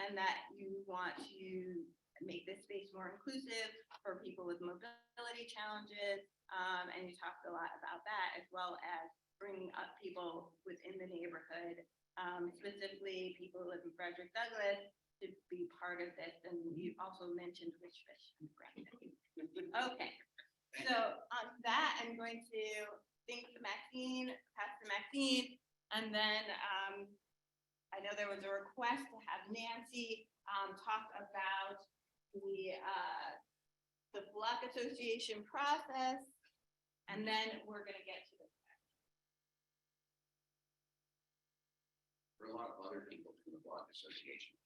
and that you want to make this space more inclusive for people with mobility challenges. And you talked a lot about that, as well as bringing up people within the neighborhood, specifically people who live in Frederick Douglass, to be part of this. And you also mentioned Wishfish. Okay, so on that, I'm going to thank Maxine, Pastor Maxine, and then I know there was a request to have Nancy talk about the block association process, and then we're gonna get to the.
For a lot of other people from the block association.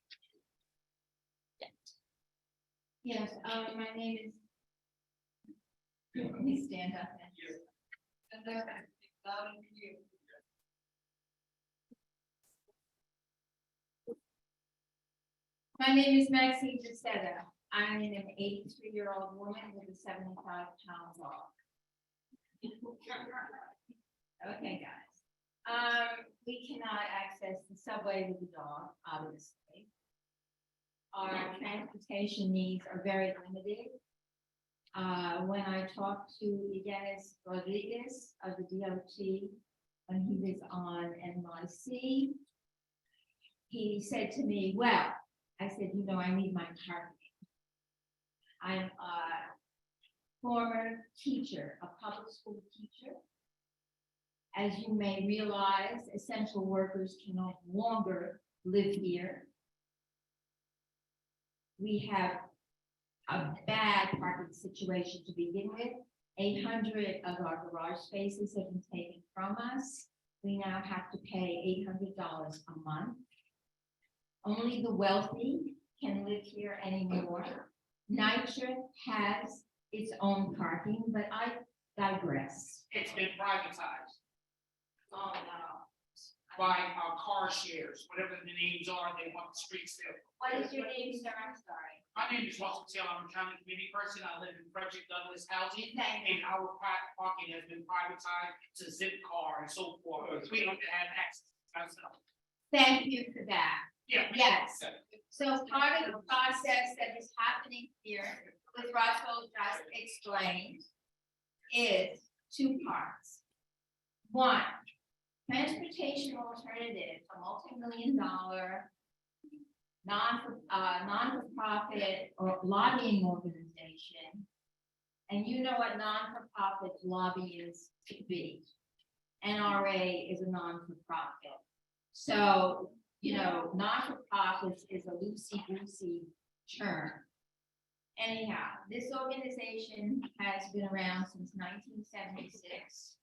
Yes, my name is. Please stand up. My name is Maxine DeSeta. I'm an 83-year-old woman with a 75-pound dog. Okay, guys. We cannot access the subway with the dog, obviously. Our transportation needs are very limited. When I talked to Dennis Rodriguez of the DOT, when he was on NYC, he said to me, well, I said, you know, I need my parking. I'm a former teacher, a public school teacher. As you may realize, essential workers can no longer live here. We have a bad parking situation to begin with. 800 of our garage spaces have been taken from us. We now have to pay $800 a month. Only the wealthy can live here anymore. NYCHA has its own parking, but I digress.
It's been privatized
Oh, no.
by car shares, whatever the names are, they want the streets there.
What is your name, sir? I'm sorry.
My name is Russell Taylor, I'm a county committee person, I live in Frederick Douglass housing,
Thank you.
and our parking has been privatized to Zipcar and so forth, we don't have access ourselves.
Thank you for that.
Yeah.
Yes. So part of the process that is happening here, with Russell just explained, is two parts. One, transportation alternative, a multi-million-dollar non-for-profit or lobbying organization And you know what non-for-profit lobbyists could be. NRA is a non-for-profit. So, you know, non-for-profits is a loosey-goosey term. Anyhow, this organization has been around since 1976.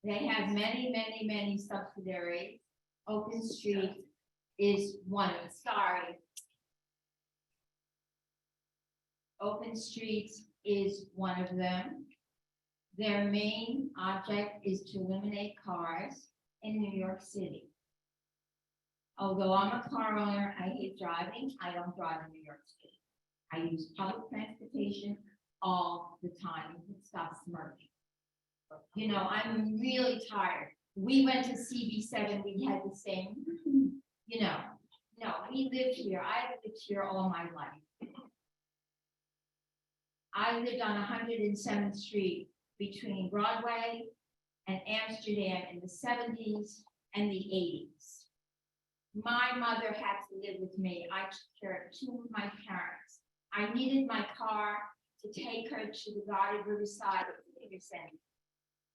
They have many, many, many subsidiaries. Open Street is one of them. Sorry. Open Streets is one of them. Their main object is to eliminate cars in New York City. Although I'm a car owner, I hate driving. I don't drive in New York City. I use public transportation all the time. You can stop smirking. You know, I'm really tired. We went to CB7, we had the same, you know, no, we live here. I've lived here all my life. I lived on 107th Street between Broadway and Amsterdam in the 70s and the 80s. My mother had to live with me. I took care of two of my parents. I needed my car to take her to the Garden Riverside Senior Center.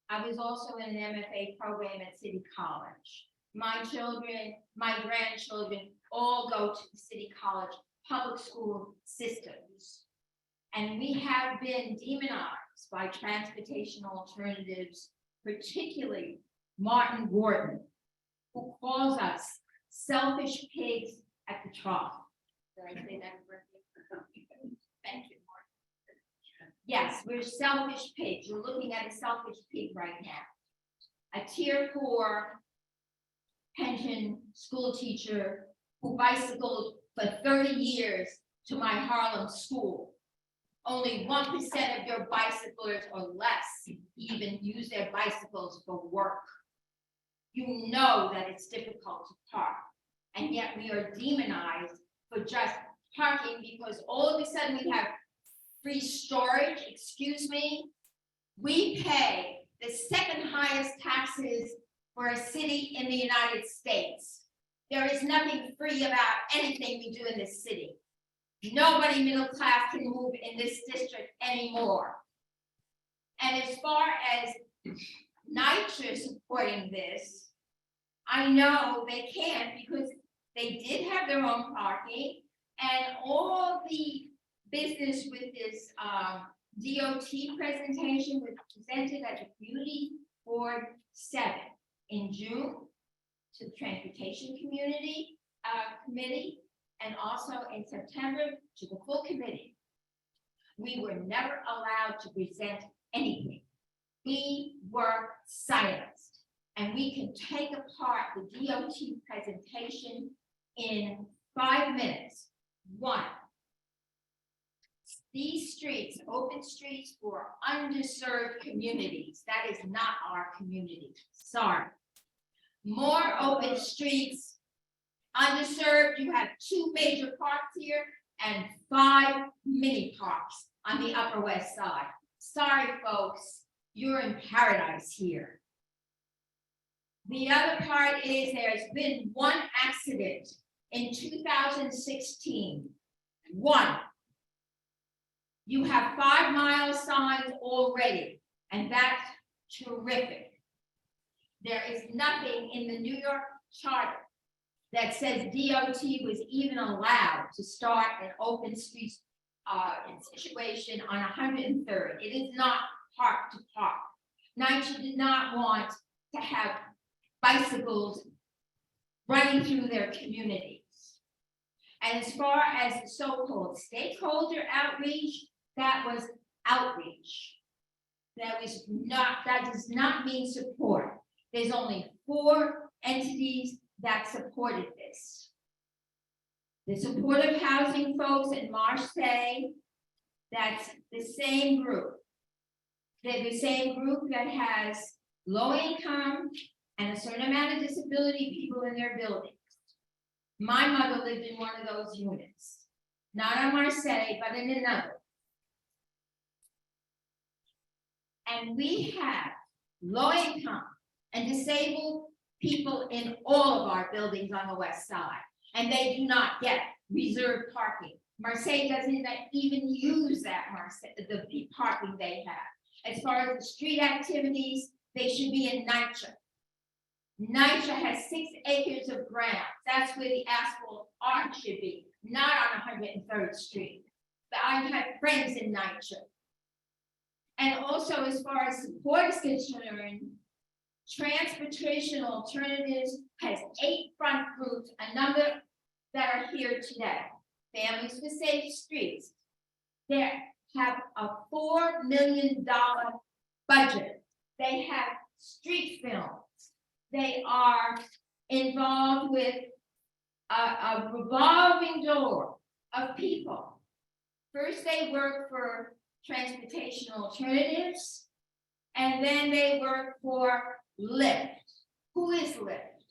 I was also in an MFA program at City College. My children, my grandchildren all go to the City College public school systems. And we have been demonized by transportation alternatives, particularly Martin Gordon, who calls us selfish pigs at the trough. Did I say that correctly? Thank you, Martin. Yes, we're selfish pigs. You're looking at a selfish pig right now. A tier 4 pension school teacher who bicycled for 30 years to my Harlem school. Only 1% of your bicyclers or less even use their bicycles for work. You know that it's difficult to park, and yet we are demonized for just parking because all of a sudden we have free storage. Excuse me, we pay the second highest taxes for a city in the United States. There is nothing free about anything we do in this city. Nobody middle class can move in this district anymore. And as far as NYCHA supporting this, I know they can't because they did have their own parking, and all the business with this DOT presentation was presented at the Community Board 7 in June to the Transportation Community Committee, and also in September to the full committee. We were never allowed to present anything. We were silenced, and we can take apart the DOT presentation in 5 minutes. One, these streets, open streets for underserved communities. That is not our community. Sorry. More open streets, underserved. You have 2 major parks here and 5 mini parks on the Upper West Side. Sorry, folks, you're in paradise here. The other part is there's been 1 accident in 2016. 1. You have 5-mile signs already, and that's terrific. There is nothing in the New York Charter that says DOT was even allowed to start an open streets situation on 103rd. It is not park to park. NYCHA did not want to have bicycles running through their communities. And as far as the so-called stakeholder outreach, that was outreach. That does not mean support. There's only 4 entities that supported this. The supportive housing folks in Marseille, that's the same group. They're the same group that has low income and a certain amount of disability people in their buildings. My mother lived in one of those units, not on Marseille, but in another. And we have low income and disabled people in all of our buildings on the West Side, and they do not get reserved parking. Marseille doesn't even use that Marseille, the parking they have. As far as the street activities, they should be in NYCHA. NYCHA has 6 acres of ground. That's where the asphalt arch should be, not on 103rd Street. But I have friends in NYCHA. And also, as far as support is concerned, Transportation Alternatives has 8 front groups, a number that are here today. Families for Safe Streets. They have a $4 million budget. They have street films. They are involved with a revolving door of people. First, they work for Transportation Alternatives, and then they work for Lyft. Who is Lyft?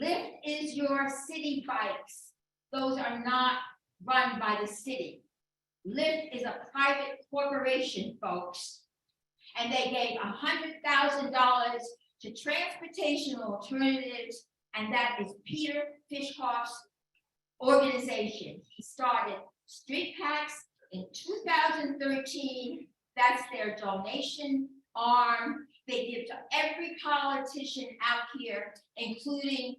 Lyft is your city bikes. Those are not run by the city. Lyft is a private corporation, folks. And they gave $100,000 to Transportation Alternatives, and that is Peter Fishhoff's organization. He started Street Packs in 2013. That's their donation arm. They give to every politician out here, including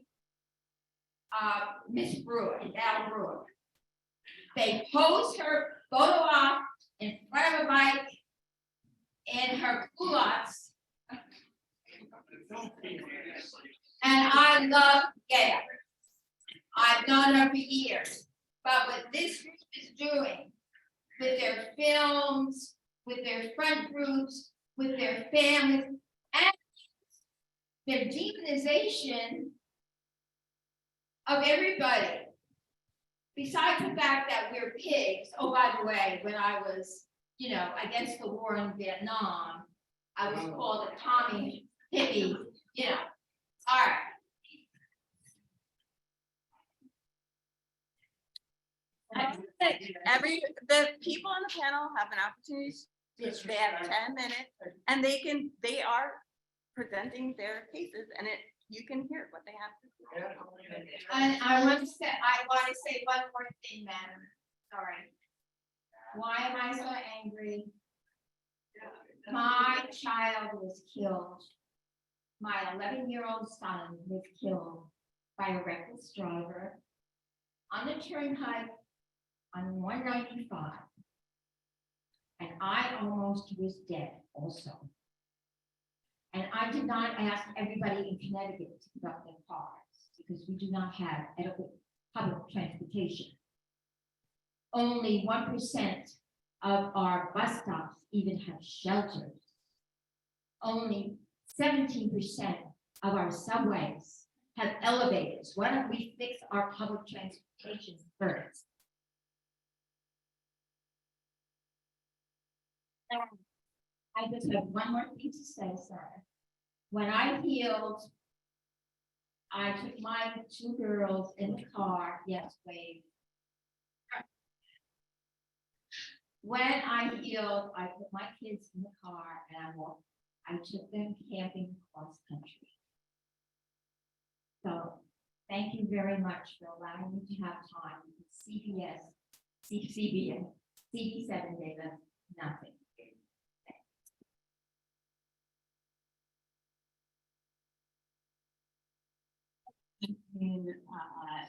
Miss Brewer, Al Brewer. They pose her photo op in front of a bike in her culottes. And I love Gail. I've known her for years. But what this group is doing with their films, with their front groups, with their families, and their demonization of everybody. Besides the fact that we're pigs, oh, by the way, when I was, against the war in Vietnam, I was called a commie hippie, all right.
The people on the panel have an opportunity, they have 10 minutes, and they are presenting their cases, and you can hear what they have to say.
And I want to say one more thing, madam. Sorry. Why am I so angry? My child was killed. My 11-year-old son was killed by a reckless driver on the turnpike on 195. And I almost was dead also. And I did not ask everybody in Connecticut to pick up their cars because we do not have adequate public transportation. Only 1% of our bus stops even have shelters. Only 17% of our subways have elevators. Why don't we fix our public transportation first? I just have one more thing to say, sir. When I healed, I took my 2 girls in the car. Yes, wait. When I healed, I put my kids in the car and I walked. I took them camping cross country. So thank you very much for allowing me to have time. CBS, CB7 data, nothing.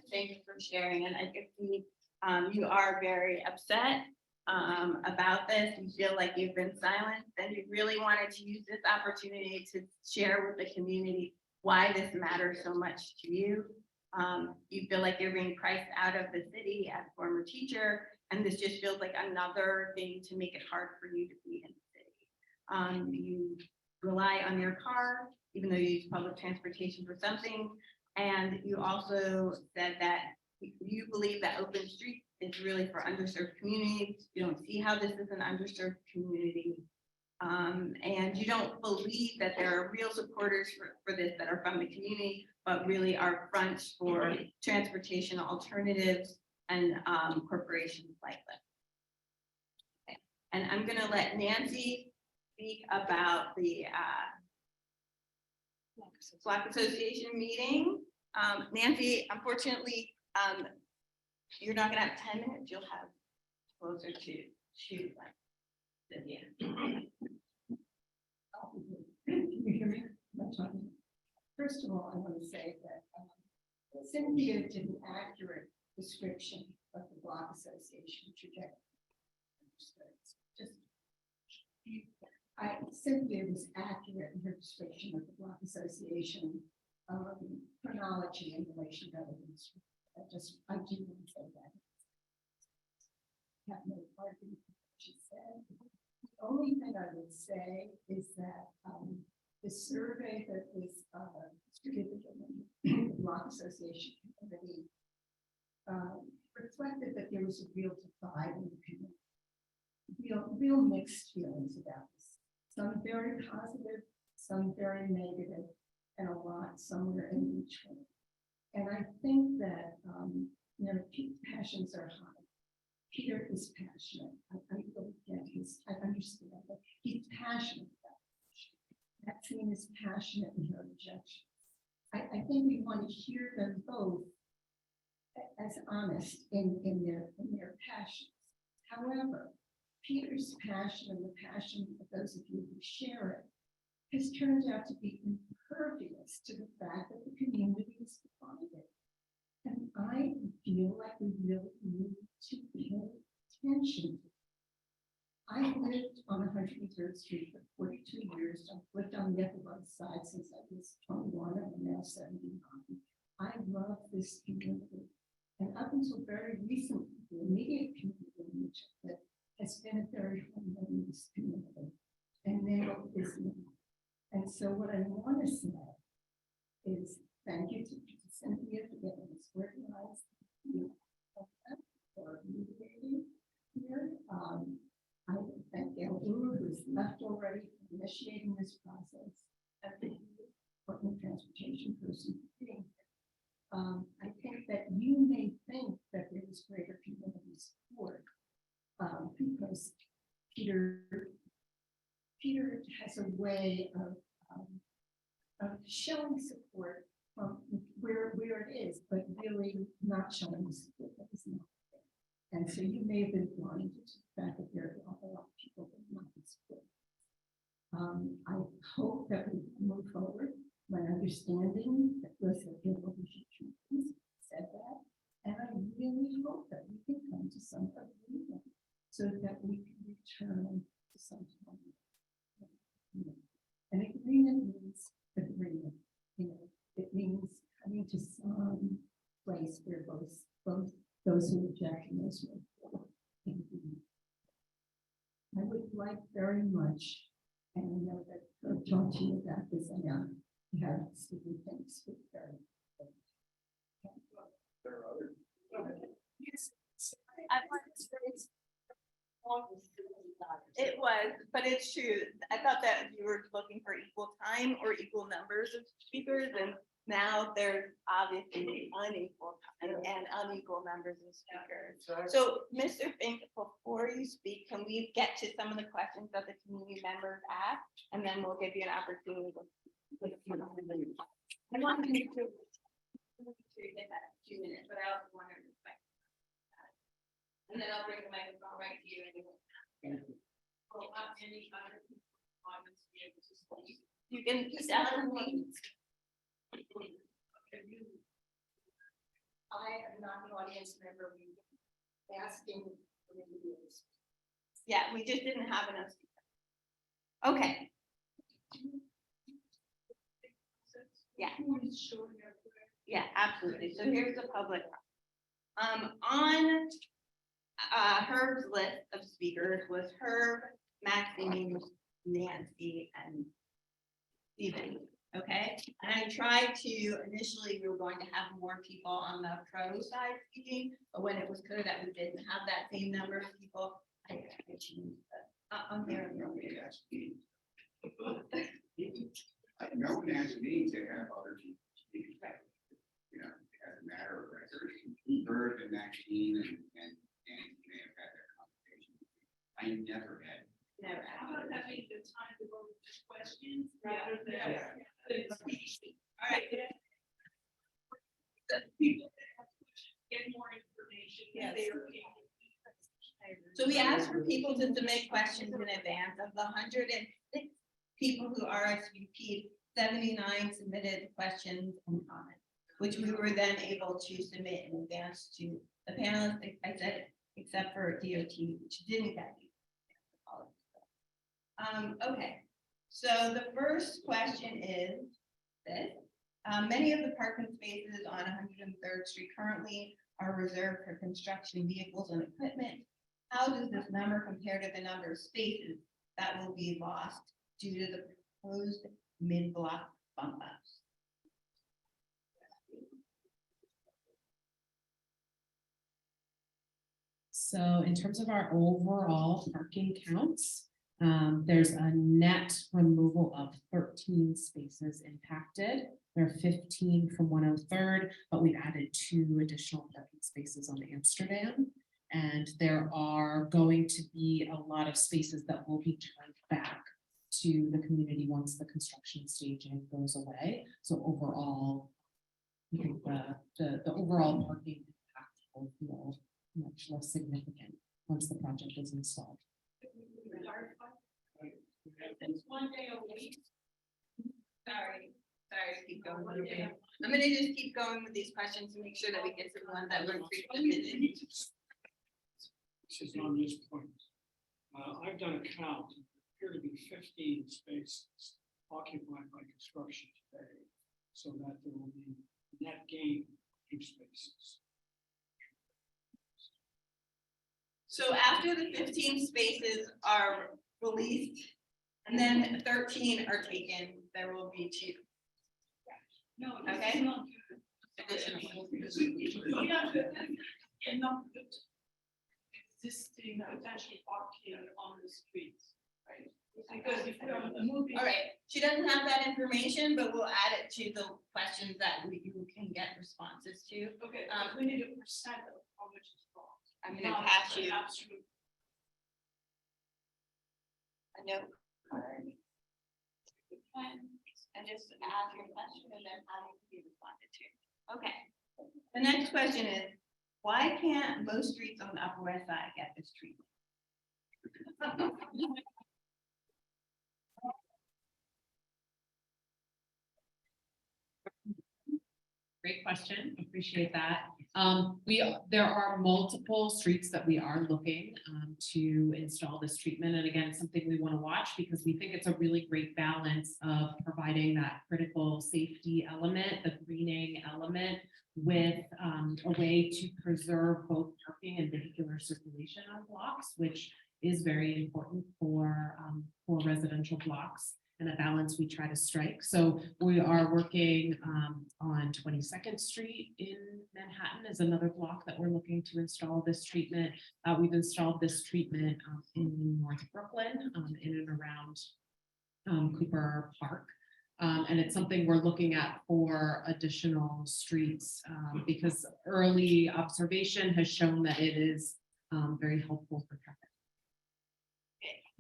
Thank you for sharing, and I can see you are very upset about this. You feel like you've been silenced, and you really wanted to use this opportunity to share with the community why this matters so much to you. You feel like you're being priced out of the city as a former teacher, and this just feels like another thing to make it hard for you to be in the city. You rely on your car, even though you use public transportation for something. And you also said that you believe that Open Street is really for underserved communities. You don't see how this is an underserved community. And you don't believe that there are real supporters for this that are from the community, but really are fronts for transportation alternatives and corporations like that. Okay. And I'm gonna let Nancy speak about the Block Association meeting. Nancy, unfortunately, you're not gonna have 10 minutes, you'll have closer to like. Yeah.
Can you hear me? First of all, I want to say that Cynthia did an accurate description of the block association trajectory. Cynthia was accurate in her description of the block association chronology in relation to other industry. I do want to say that. Have no argument with what she said. The only thing I would say is that the survey that was distributed in the block association community reflected that there was a real divide in the community. Real mixed feelings about this. Some very positive, some very negative, and a lot somewhere in between. And I think that, passions are high. Peter is passionate. I really get I understand that he's passionate about it. Maxine is passionate in her rejection. I think we want to hear them both as honest in their passions. However, Peter's passion and the passion of those of you who share it has turned out to be impervious to the fact that the community is divided. And I feel like we really need to pay attention. I lived on 103rd Street for 42 years. I've lived on the Ethelbert side since I was 21 and I'm now 79. I love this community. And up until very recently, the immediate community in which I live has been a very harmonious community. And now it is not. And so what I want to say is thank you to Cynthia for getting this organized. For mediating here. I thank Gail Brewer, who's left already, for initiating this process. And the Portland transportation person for being here. I think that you may think that there is greater community support because Peter has a way of showing support from where it is, but really not showing support that is not there. And so you may have been blinded to the fact that there are a lot of people that are not support. I hope that we move forward. My understanding that was that we said that, and I really hope that we can come to some agreement so that we can return to some kind of an agreement means agreement. It means coming to some place where both those who reject and those who are can be. I would like very much, and I know that I've talked to you about this, and have Stephen thanks for very.
It was, but it's true. I thought that you were looking for equal time or equal numbers of speakers, and now there's obviously unequal time and unequal numbers of speakers. So, Mr. Fink, before you speak, can we get to some of the questions that the community members asked, and then we'll give you an opportunity to. I want you to get that 2 minutes, but I also want to respect. And then I'll bring the microphone right to you anyway.
Well, any other comments be able to speak?
You can just ask me.
I am not an audience member. Asking for reviews.
Yeah, we just didn't have enough. Okay. Yeah. Yeah, absolutely. So here's the public. On Herb's list of speakers was Herb, Maxine, Nancy, and Stephen. Okay, and I tried to initially, we were going to have more people on the pro side speaking, but when it was clear that we didn't have that same number of people, I changed that. I'm there.
No one asked me to have other people speak. You know, as a matter of record, Bird and Maxine and Nancy may have had that conversation. I never had.
Never
How
had.
about having the time to go to questions rather than.
Yeah.
All right. The people that have questions, get more information
So we asked for people to submit questions in advance. Of the 106 people who RSVP'd, 79 submitted questions and comments, which we were then able to submit in advance to the panelists, I said, except for DOT, which didn't get these. Okay, so the first question is this. Many of the parking spaces on 103rd Street currently are reserved for construction vehicles and equipment. How does this number compare to the number of spaces that will be lost due to the proposed mid-block bump ups?
So in terms of our overall parking counts, there's a net removal of 13 spaces impacted. There are 15 from 103rd, but we've added 2 additional parking spaces on Amsterdam. And there are going to be a lot of spaces that will be turned back to the community once the construction staging goes away. So overall, I think the overall parking impact will feel much less significant once the project is installed.
It's 1 day a week.
Sorry, to keep going. I'm gonna just keep going with these questions to make sure that we get to the one that we're pre-submitted.
This is on this point. I've done a count, there appear to be 15 spaces occupied by construction today, so that there will be net gain of 2 spaces.
So after the 15 spaces are released, and then 13 are taken, there will be 2.
No.
Okay.
Additional. We have to, enough existing potential parking on the streets, right? Because if we are moving.
All right, she doesn't have that information, but we'll add it to the questions that you can get responses to.
Okay, we need a percent of how much is wrong.
I'm gonna pass you
Absolutely.
a note card. And just ask your question and then how it can be responded to. Okay. The next question is, why can't most streets on the Upper West Side get this treatment?
Great question, appreciate that. There are multiple streets that we are looking to install this treatment. And again, something we want to watch because we think it's a really great balance of providing that critical safety element, the greening element, with a way to preserve both parking and vehicular circulation on blocks, which is very important for residential blocks. And a balance we try to strike. So we are working on 22nd Street in Manhattan is another block that we're looking to install this treatment. We've installed this treatment in North Brooklyn, in and around Cooper Park. And it's something we're looking at for additional streets because early observation has shown that it is very helpful for traffic.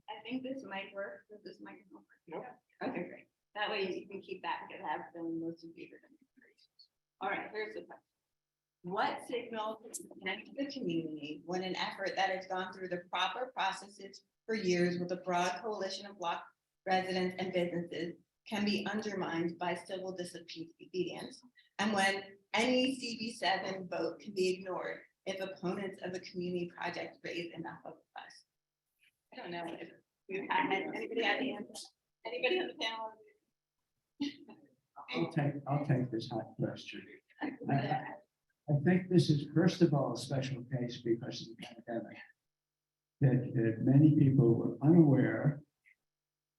I think this might work. Does this microphone work? Okay, great. That way you can keep that because I have been most of you. All right, here's the question. What signal connects the community when an effort that has gone through the proper processes for years with a broad coalition of block residents and businesses can be undermined by civil disobedience? And when any CB7 vote can be ignored if opponents of a community project raise enough of a fuss? I don't know if you had anybody had the answer. Anybody on the panel?
I'll take this hot question. I think this is, first of all, a special case because of the pandemic. That many people were unaware,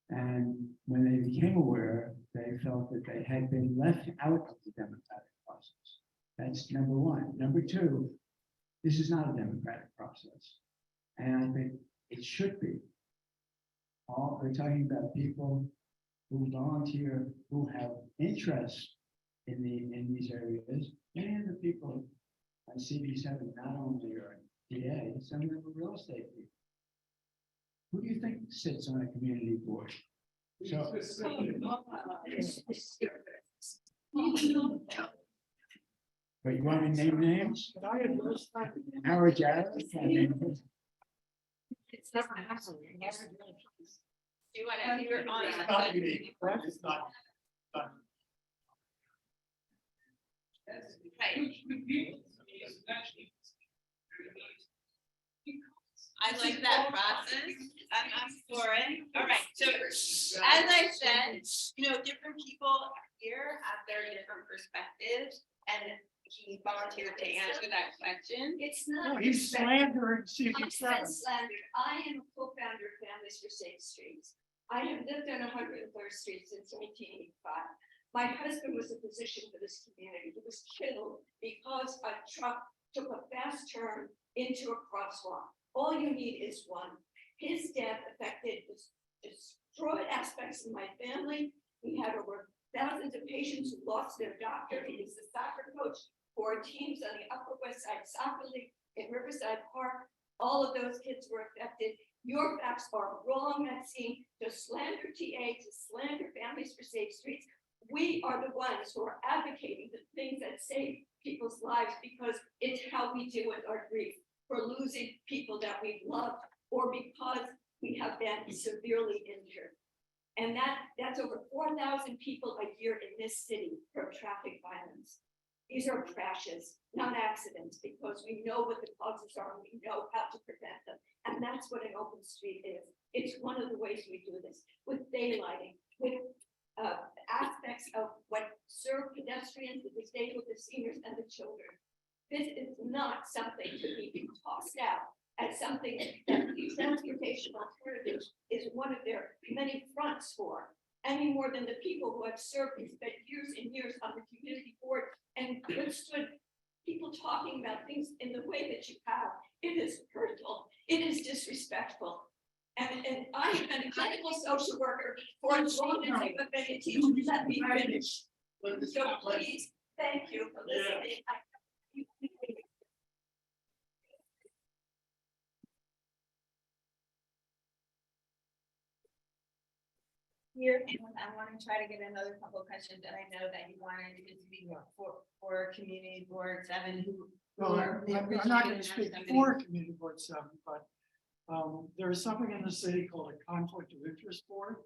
and when they became aware, they felt that they had been left out of the democratic process. That's number one. Number two, this is not a democratic process, and I think it should be. We're talking about people who volunteer, who have interest in these areas, and the people on CB7 not only are DA, some of them are real estate people. Who do you think sits on a community board? So, But you want me to name names?
But I had most time.
Howard Jarvis? I mean,
It's not happening. Do you want to, you're on.
It's not unique. It's not.
Right. I like that process. I'm for it. All right, so as I said, different people here have their different perspectives, and he volunteered to answer that question.
It's
No,
not.
he's slandering
I
CB seven.
said slander. I am a co-founder of Families for Safe Streets. I have lived on 103rd Street since 1985. My husband was a physician for this community. He was killed because a truck took a fast turn into a crosswalk. All you need is one. His death destroyed aspects of my family. We had over thousands of patients who lost their doctor. He was the soccer coach for teams on the Upper West Side Soccer League in Riverside Park. All of those kids were affected. Your facts are wrong, Maxine. To slander TA, to slander Families for Safe Streets. We are the ones who are advocating the things that save people's lives because it's how we deal with our grief. For losing people that we love or because we have been severely injured. And that's over 4,000 people a year in this city from traffic violence. These are crashes, not accidents, because we know what the causes are and we know how to prevent them. And that's what an open street is. It's one of the ways we do this with daylighting, with aspects of what serve pedestrians, the disabled, the seniors, and the children. This is not something to be tossed out as something that the transportation alternative is one of their many fronts for, any more than the people who have served and spent years and years on the community board and withstood people talking about things in the way that you have. It is hurtful. It is disrespectful. And I have been a clinical social worker for as long as I've been a teacher. Let me finish. So please, thank you for listening.
Here, and I want to try to get another couple of questions that I know that you wanted to speak for community board 7 who.
Well,
were the
I'm not
original
going to speak
somebody-
for Community Board 7, but there is something in the city called a conflict of interest board.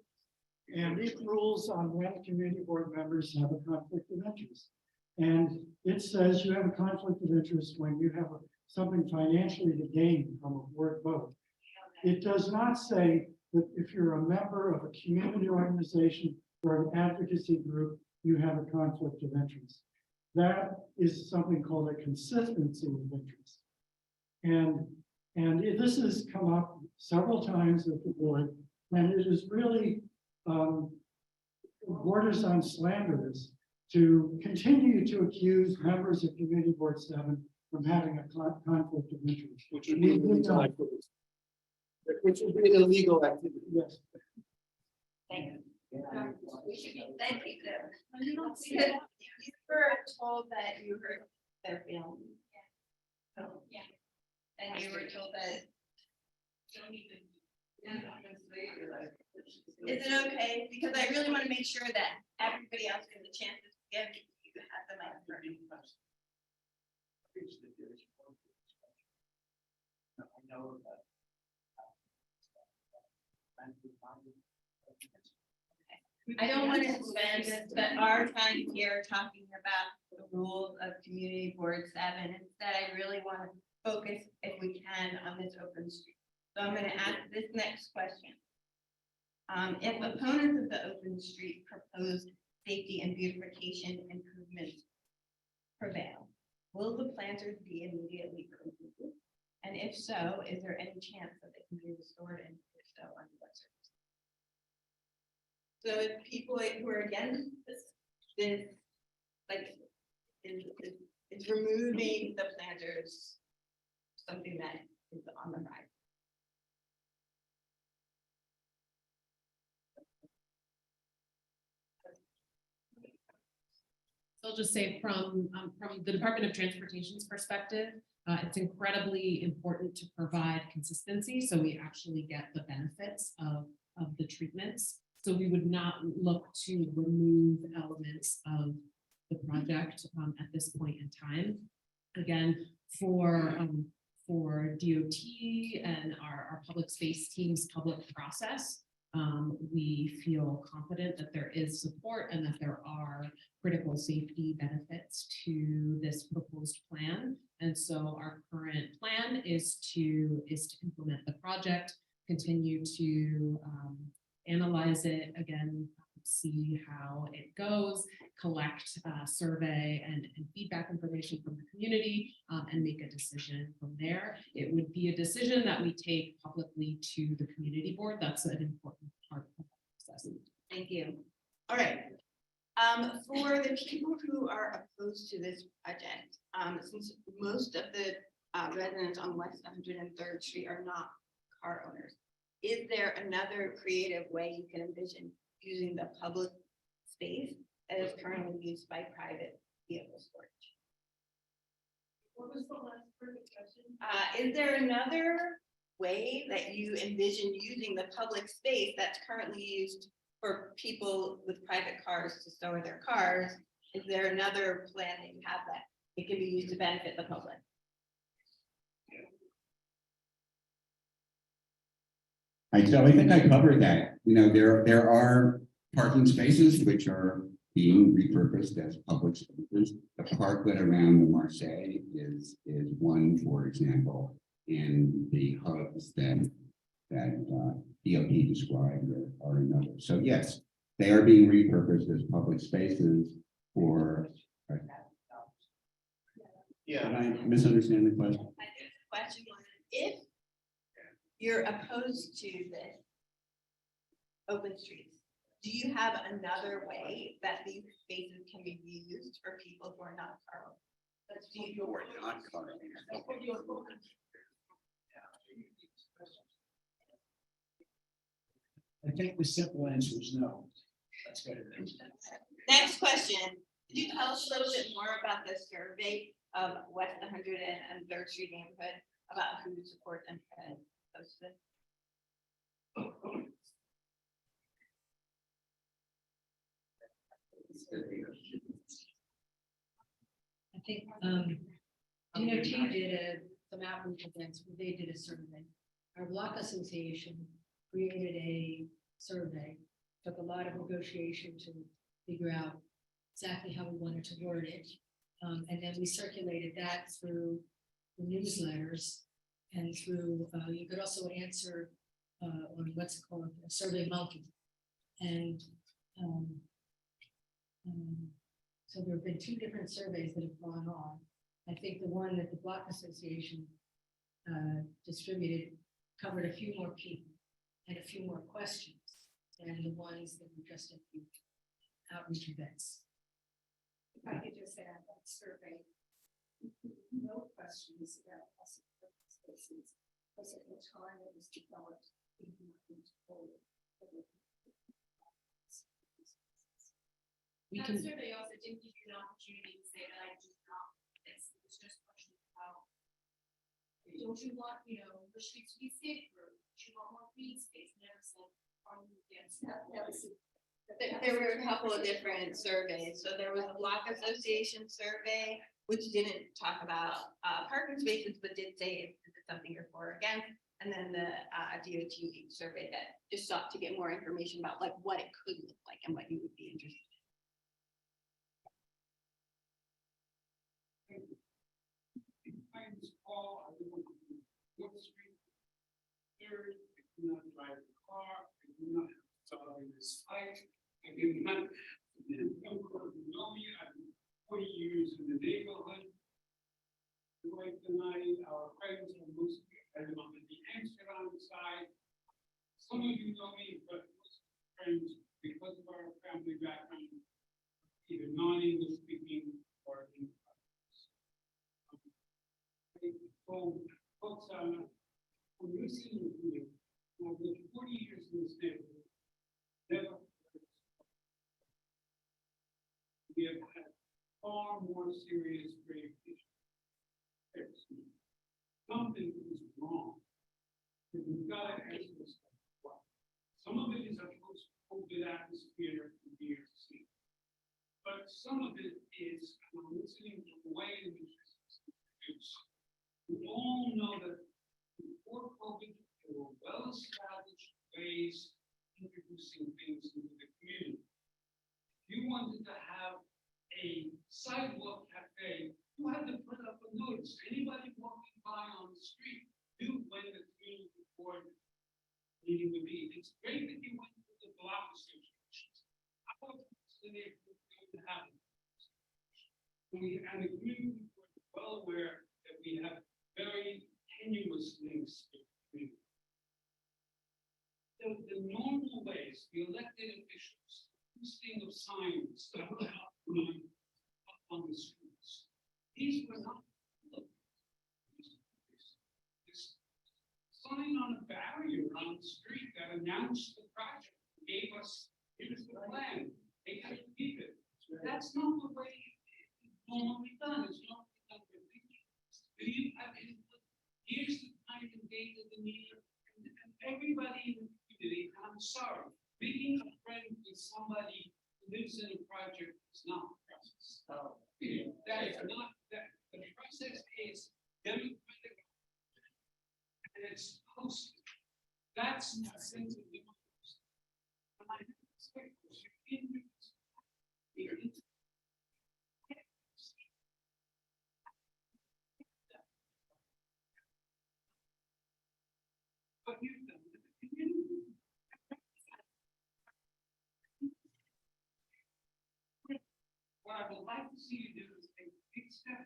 And it rules on when community board members have a conflict of interest. And it says you have a conflict of interest when you have something financially to gain from a board vote. It does not say that if you're a member of a community organization or an advocacy group, you have a conflict of interest. That is something called a consistency of interest. And this has come up several times at the board, and it is really borders on slanderous to continue to accuse members of Community Board 7 from having a conflict of interest.
Which would be illegal activity. Which would be an illegal activity.
Yes.
Thank you. We should be thanking them.
You were told that you heard their feelings. So, yeah. And you were told that. Is it okay? Because I really want to make sure that everybody else gets a chance to give you at the mic. I don't want to spend our time here talking about the rules of Community Board 7. Instead, I really want to focus, if we can, on this open street. So I'm going to ask this next question. If opponents of the open street proposed safety and beautification improvements prevail, will the planters be immediately removed? And if so, is there any chance that they can be restored, and if so, under what circumstances? So if people who are against this like, is removing the planters something that is on the rise?
So I'll just say from the Department of Transportation's perspective, it's incredibly important to provide consistency, so we actually get the benefits of the treatments. So we would not look to remove elements of the project at this point in time. Again, for DOT and our public space team's public process, we feel confident that there is support and that there are critical safety benefits to this proposed plan. And so our current plan is to implement the project, continue to analyze it again, see how it goes, collect survey and feedback information from the community, and make a decision from there. It would be a decision that we take publicly to the community board. That's an important part of the process.
Thank you. All right. For the people who are opposed to this project, since most of the residents on West 103rd Street are not car owners, is there another creative way you can envision using the public space that is currently used by private vehicle storage?
What was the last part of the question?
Is there another way that you envision using the public space that's currently used for people with private cars to store their cars? Is there another plan that you have that it can be used to benefit the public?
I think I covered that. You know, there are parking spaces which are being repurposed as public spaces. The parklet around the Marseille is one, for example, and the hubs that DOT described are another. So yes, they are being repurposed as public spaces for.
Yeah.
Did I misunderstand the question?
I think the question was, if you're opposed to this open streets, do you have another way that these spaces can be used for people who are not car owners? Do you-
Or not car owners.
I think the simple answer is no. That's what it is.
Next question, could you tell us a little bit more about the survey of West 103rd Street neighborhood about who supports and opposed to this?
I think, DOT did some outreach events where they did a survey. Our block association created a survey, took a lot of negotiation to figure out exactly how we wanted to word it. And then we circulated that through the newsletters and through, you could also answer on what's it called, a Survey Monkey. And so there have been two different surveys that have gone on. I think the one that the Block Association distributed covered a few more people and a few more questions than the ones that were just at the outreach events.
If I could just add that survey, no questions about possible spaces, because at the time it was developed.
We
That
can,
survey also didn't give you an opportunity to say that I do not, this, it was just a question of how. Don't you want, you know, the streets to be safer, do you want more green space, never said, are you against that?
There were a couple of different surveys. So there was a Block Association survey, which didn't talk about parking spaces, but did say if this is something you're for or against. And then the DOT survey that just sought to get more information about like what it could look like and what you would be interested in.
My name is Paul. I live on Wood Street. Third, I do not drive a car. I do not have a dog in this fight. I do not. Know me. I've been 40 years in the neighborhood. Like tonight, our friends are mostly on the Amsterdam side. Some of you know me, but most friends, because of our family background, either non-English speaking or in. So, folks, I'm listening to you. I've lived 40 years in this neighborhood. Never. We have had far more serious grave issues. Something is wrong. And we've got to ask this. Some of it is a post-COVID atmosphere from here to see. But some of it wanted to have a sidewalk cafe, you had to put up a notice. Anybody walking by on the street knew when the community board meeting would be. It's great that you went to the block associations. I want the neighborhood to happen. And the community board is well aware that we have very tenuous links with the community. The normal ways, the elected officials, posting of signs up on the streets. These were not. This sign on a barrier on the street that announced the project, gave us, here's the plan, they had to keep it. That's not the way it's normally done, it's not done with these. Here's the time and date of the meeting, and everybody in the community, I'm sorry, being a friend with somebody who lives in a project is not a process. That is not, that, the process is democratic. And it's posted. That's the sense of democracy. And I have to say, but you've done it. What I would like to see you do is take a big step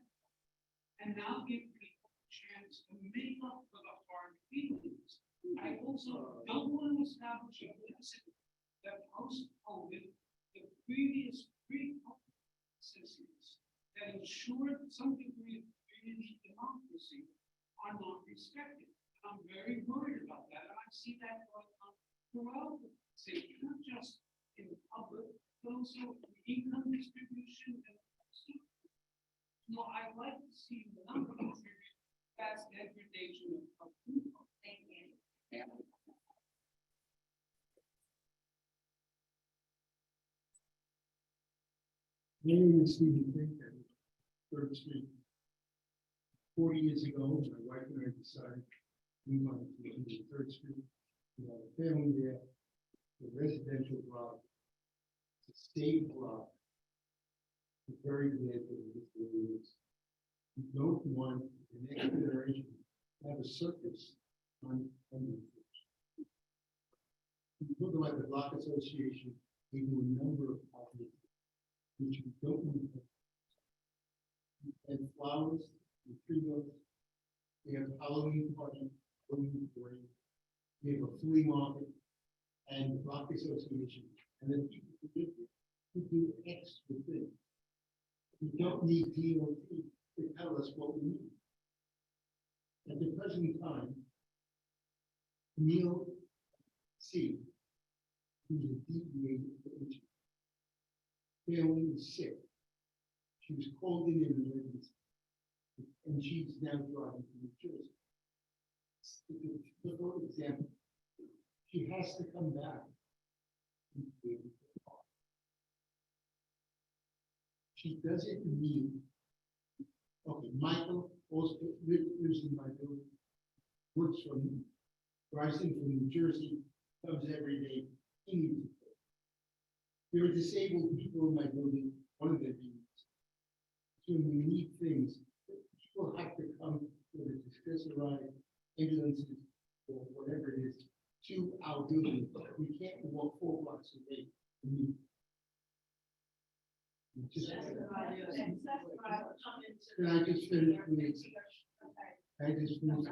and now give people a chance to make up for the hard feelings. I also don't want to establish a precedent that post-COVID, the previous pre-COVID systems that ensured some degree of community democracy are not respected. I'm very worried about that, and I see that going on throughout the city, not just in the public, but also in income distribution and. No, I'd like to see the number of that's degradation of people.
Thank you.
My name is Stephen Finkel, Third Street. 40 years ago, my wife and I decided we wanted to move to Third Street. We had a family there, a residential block, it's a state block. I'm very glad that this is. We don't want the next generation to have a circus on the bridge. We talk about the block association, we do a number of projects which we don't need. And flowers, and tree lights. We have Halloween party, Halloween parade. We have a flea market and the block association, and then people who live there who do extra things. We don't need DOT to tell us what we need. At the present time, Neil C., who's a DEA agent, family is sick. She was called in an emergency, and she's now driving to New Jersey. For example, she has to come back. She doesn't need. Okay, Michael also lives in my building, works for me, drives in from New Jersey, comes every day. He needs it. There are disabled people in my building, one of them needs. So when we need things, people have to come with a distress ride, ambulances, or whatever it is, to our building. We can't walk 4 blocks away from me. Just, can I just finish, please? I just finish.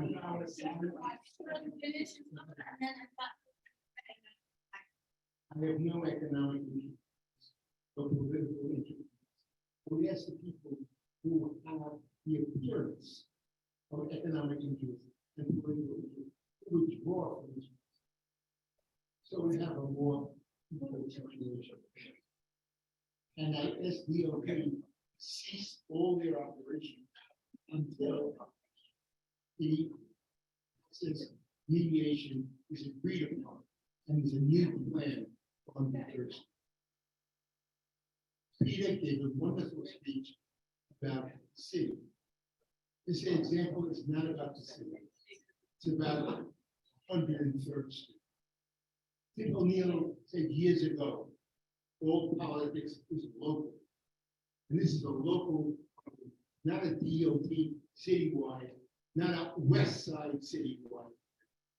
I have no economic interest, but political interest. We ask the people who have the appearance of economic interest and political interest to withdraw from this. So we have a more equal situation. And I ask DOT to cease all their operations until the mediation is agreed upon and there's a new plan on the first. Peter gave a wonderful speech about the city. This example is not about the city. It's about 103rd Street. Tim O'Neill said years ago, all politics is local. And this is a local, not a DOT citywide, not a west side citywide.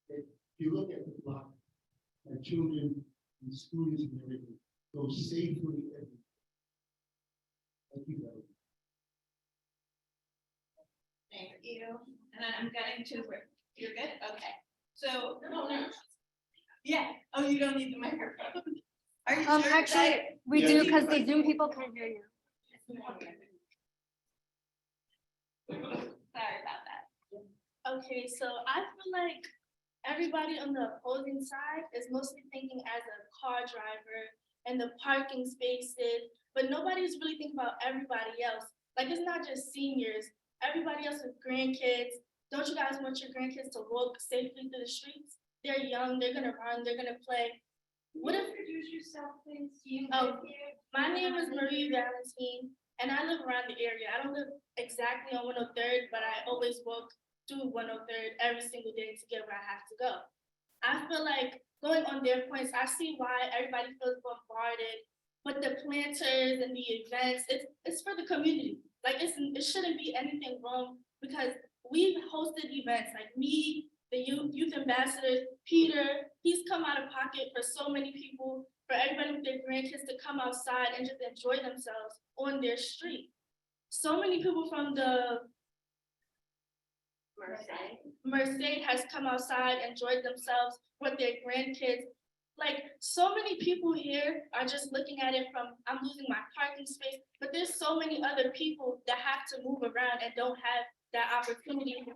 If you look at the block, our children and students and everything go safely every. Thank you, very much.
Thank you. And then I'm getting to where, you're good? Okay. So, no. Yeah. Oh, you don't need the microphone. Are you sure?
Actually, we
Yeah,
do,
you-
because the Zoom people can't hear you.
Sorry about that.
Okay, so I feel like everybody on the opposing side is mostly thinking as a car driver and the parking spaces, but nobody's really thinking about everybody else. Like, it's not just seniors, everybody else with grandkids. Don't you guys want your grandkids to walk safely through the streets? They're young, they're gonna run, they're gonna play. What if? Introduce yourself, please. My name is Marie Valentine, and I live around the area. I don't live exactly on 103rd, but I always walk through 103rd every single day to get where I have to go. I feel like going on their points, I see why everybody feels bombarded, but the planters and the events, it's for the community. Like, it shouldn't be anything wrong, because we've hosted events like me, the youth ambassadors, Peter, he's come out of pocket for so many people, for everybody with their grandkids to come outside and just enjoy themselves on their street. So many people from the Merced has come outside, enjoyed themselves with their grandkids. Like, so many people here are just looking at it from, I'm losing my parking space, but there's so many other people that have to move around and don't have that opportunity.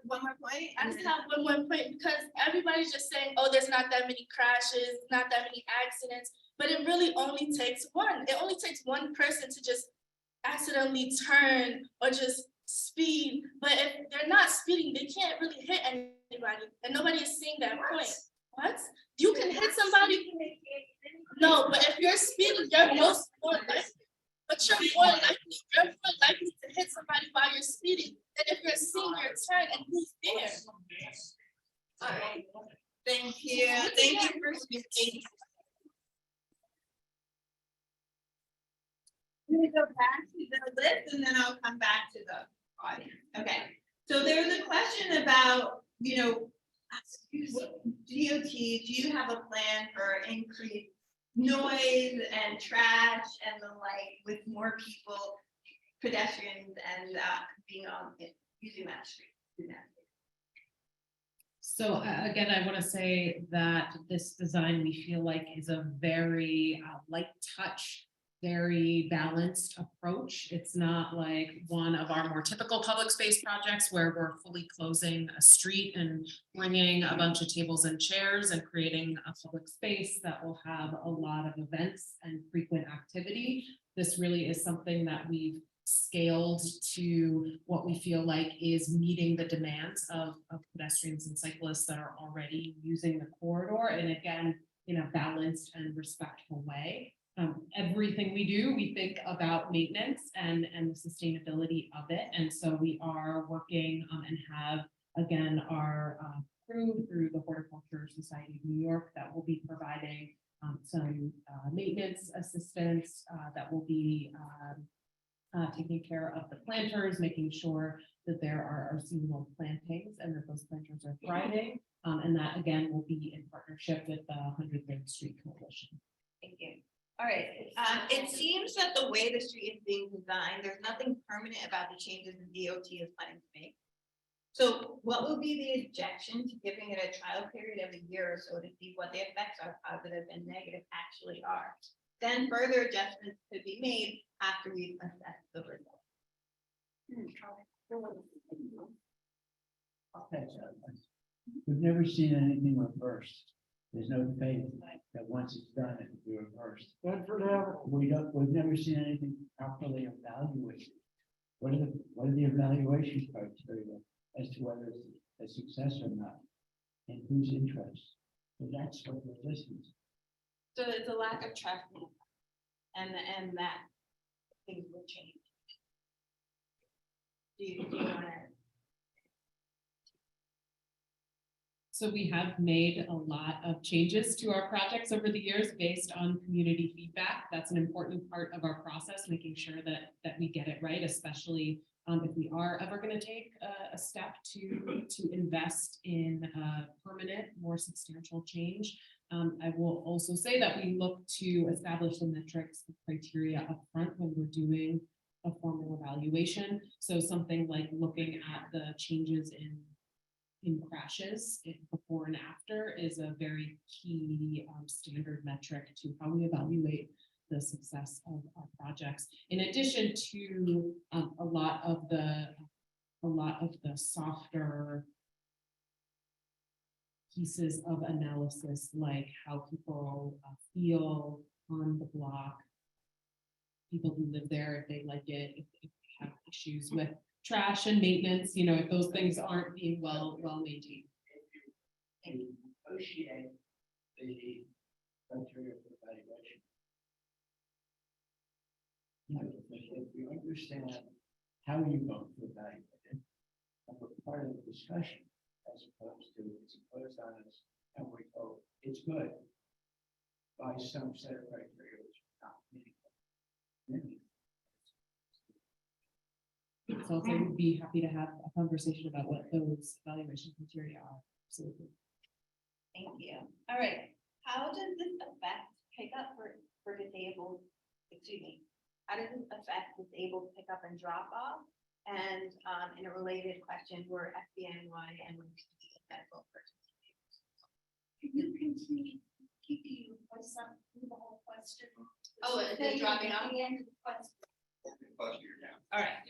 One more point.
I just have one point, because everybody's just saying, oh, there's not that many crashes, not that many accidents, but it really only takes one. It only takes one person to just accidentally turn or just speed. But if they're not speeding, they can't really hit anybody, and nobody is seeing that point. What? You can hit somebody. No, but if you're speeding, you're more likely. But you're more likely to hit somebody while you're speeding than if you're seeing your turn and who's there.
All right. Thank you. Thank you for speaking. I'm gonna go back to the list and then I'll come back to the audience. Okay, so there was a question about, DOT, do you have a plan for increased noise and trash and the like with more people, pedestrians and being on, using that street?
So again, I want to say that this design, we feel like, is a very light touch, very balanced approach. It's not like one of our more typical public space projects where we're fully closing a street and bringing a bunch of tables and chairs and creating a public space that will have a lot of events and frequent activity. This really is something that we've scaled to what we feel like is meeting the demands of pedestrians and cyclists that are already using the corridor, and again, in a balanced and respectful way. Everything we do, we think about maintenance and the sustainability of it. And so we are working and have, again, our crew through the Horticulture Society of New York that will be providing some maintenance assistance that will be taking care of the planters, making sure that there are seasonal plantings and that those planters are thriving. And that, again, will be in partnership with the 103rd Street Coalition.
Thank you. All right, it seems that the way the street is being designed, there's nothing permanent about the changes the DOT is planning to make. So what will be the objection to giving it a trial period of a year or so to see what the effects are, positive and negative, actually are? Then further adjustments could be made after we've assessed the results.
We've never seen anything reversed. There's no faith that once it's done, it will be reversed. We've never seen anything properly evaluated. What are the evaluation criteria as to whether it's a success or not? In whose interest? So that's what we're listening to.
So there's a lack of trust and that things will change. Do you want to?
So we have made a lot of changes to our projects over the years based on community feedback. That's an important part of our process, making sure that we get it right, especially if we are ever going to take a step to invest in permanent, more substantial change. I will also say that we look to establish the metrics, the criteria upfront when we're doing a formal evaluation. So something like looking at the changes in crashes before and after is a very key standard metric to how we evaluate the success of our projects. In addition to a lot of the softer pieces of analysis, like how people feel on the block, people who live there, if they like it, if they have issues with trash and maintenance, if those things aren't being well maintained.
Negotiate the criteria for evaluation. If we understand how you're going to evaluate it, and we're part of the discussion, as opposed to it's imposed on us, and we go, it's good, by some set of criteria which are not meaningful.
So I would be happy to have a conversation about what those evaluation criteria are. Absolutely.
Thank you. All right, how does this affect pickup for disabled, how does this affect disabled pickup and drop off? And in a related question, were FDNY and medical persons.
Can you continue, keeping your voice up through the whole question?
Oh, is it dropping off?
At the end of the question.
All right.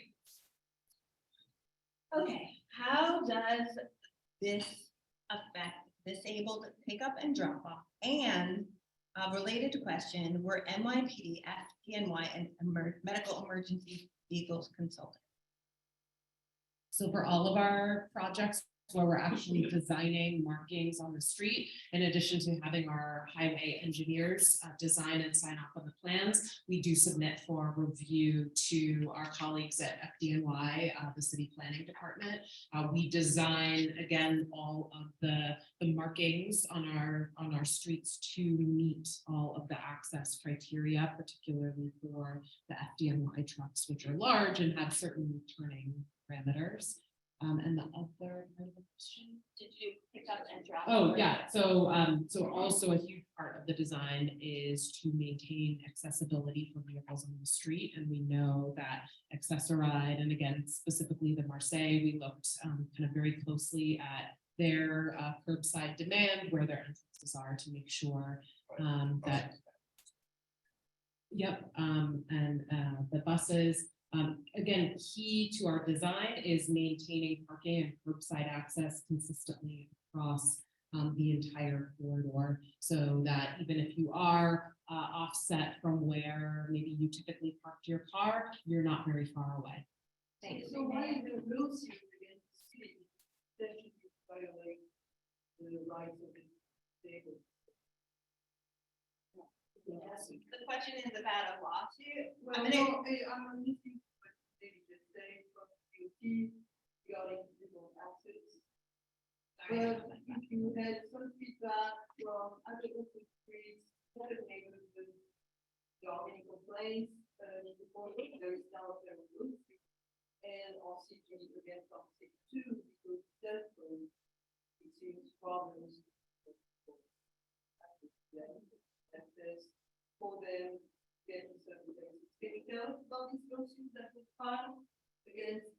Okay, how does this affect disabled pickup and drop off? And related to question, were NYPD, FDNY, and medical emergency vehicles consulted?
So for all of our projects where we're actually designing markings on the street, in addition to having our highway engineers design and sign off on the plans, we do submit for review to our colleagues at FDNY, the city planning department. We design, again, all of the markings on our streets to meet all of the access criteria, particularly for the FDNY trucks, which are large and have certain turning parameters. And the other part of the question?
Did you pick up and drop?
Oh, yeah. So also a huge part of the design is to maintain accessibility for vehicles on the street. And we know that Accessoride, and again, specifically the Marseille, we looked kind of very closely at their curbside demand, where their entrances are, to make sure that. Yep, and the buses. Again, key to our design is maintaining parking and curbside access consistently across the entire corridor, so that even if you are offset from where maybe you typically parked your car, you're not very far away.
Thanks.
So why is the rules here against the city that should be violate the rights of the disabled?
The question is about a lawsuit.
Well,
I'm gonna-
I'm listening to what they just say from DOT regarding disabled access. But if you had some feedback from other open streets, other neighborhoods, there are any complaints, before there is now a roof. And also against toxic too, because that's when it seems problems. Access for them, getting certain things. Can you tell us about these lawsuits that was filed against,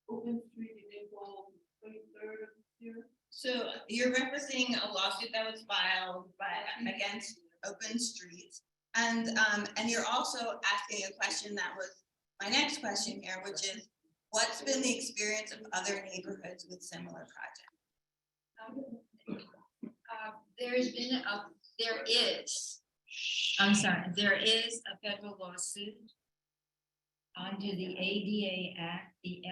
Open Street in April 23rd of this year?
So you're referencing a lawsuit that was filed against Open Streets. And you're also asking a question that was my next question here, which is, what's been the experience of other neighborhoods with similar projects?
There is a federal lawsuit under the ADA Act, the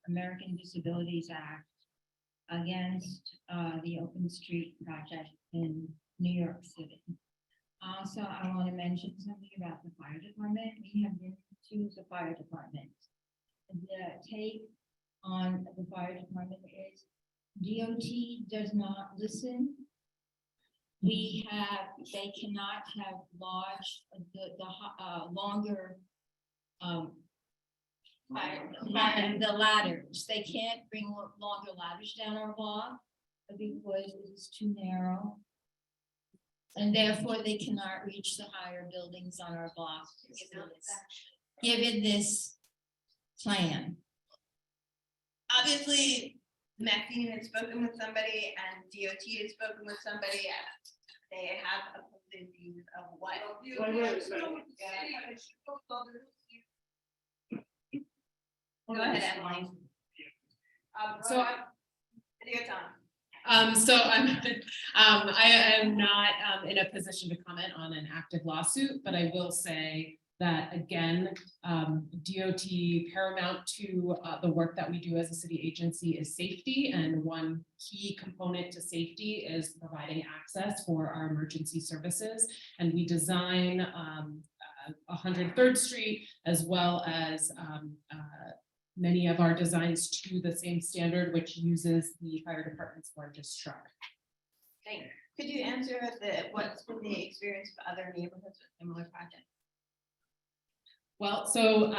American Disabilities Act, against the Open Street project in New York City. Also, I want to mention something about the fire department. We have been to the fire department. The take on the fire department is DOT does not listen. They cannot have longer, the ladders. They can't bring longer ladders down our block because it's too narrow. And therefore, they cannot reach the higher buildings on our block. Given this plan.
Obviously, Maxine had spoken with somebody and DOT had spoken with somebody. They have opposing views of what. Go ahead, Emily.
So-
Video time.
So I am not in a position to comment on an active lawsuit, but I will say that again, DOT paramount to the work that we do as a city agency is safety. And one key component to safety is providing access for our emergency services. And we design 103rd Street as well as many of our designs to the same standard, which uses the fire department's largest truck.
Thanks. Could you answer what's been the experience of other neighborhoods with similar projects?
Well, so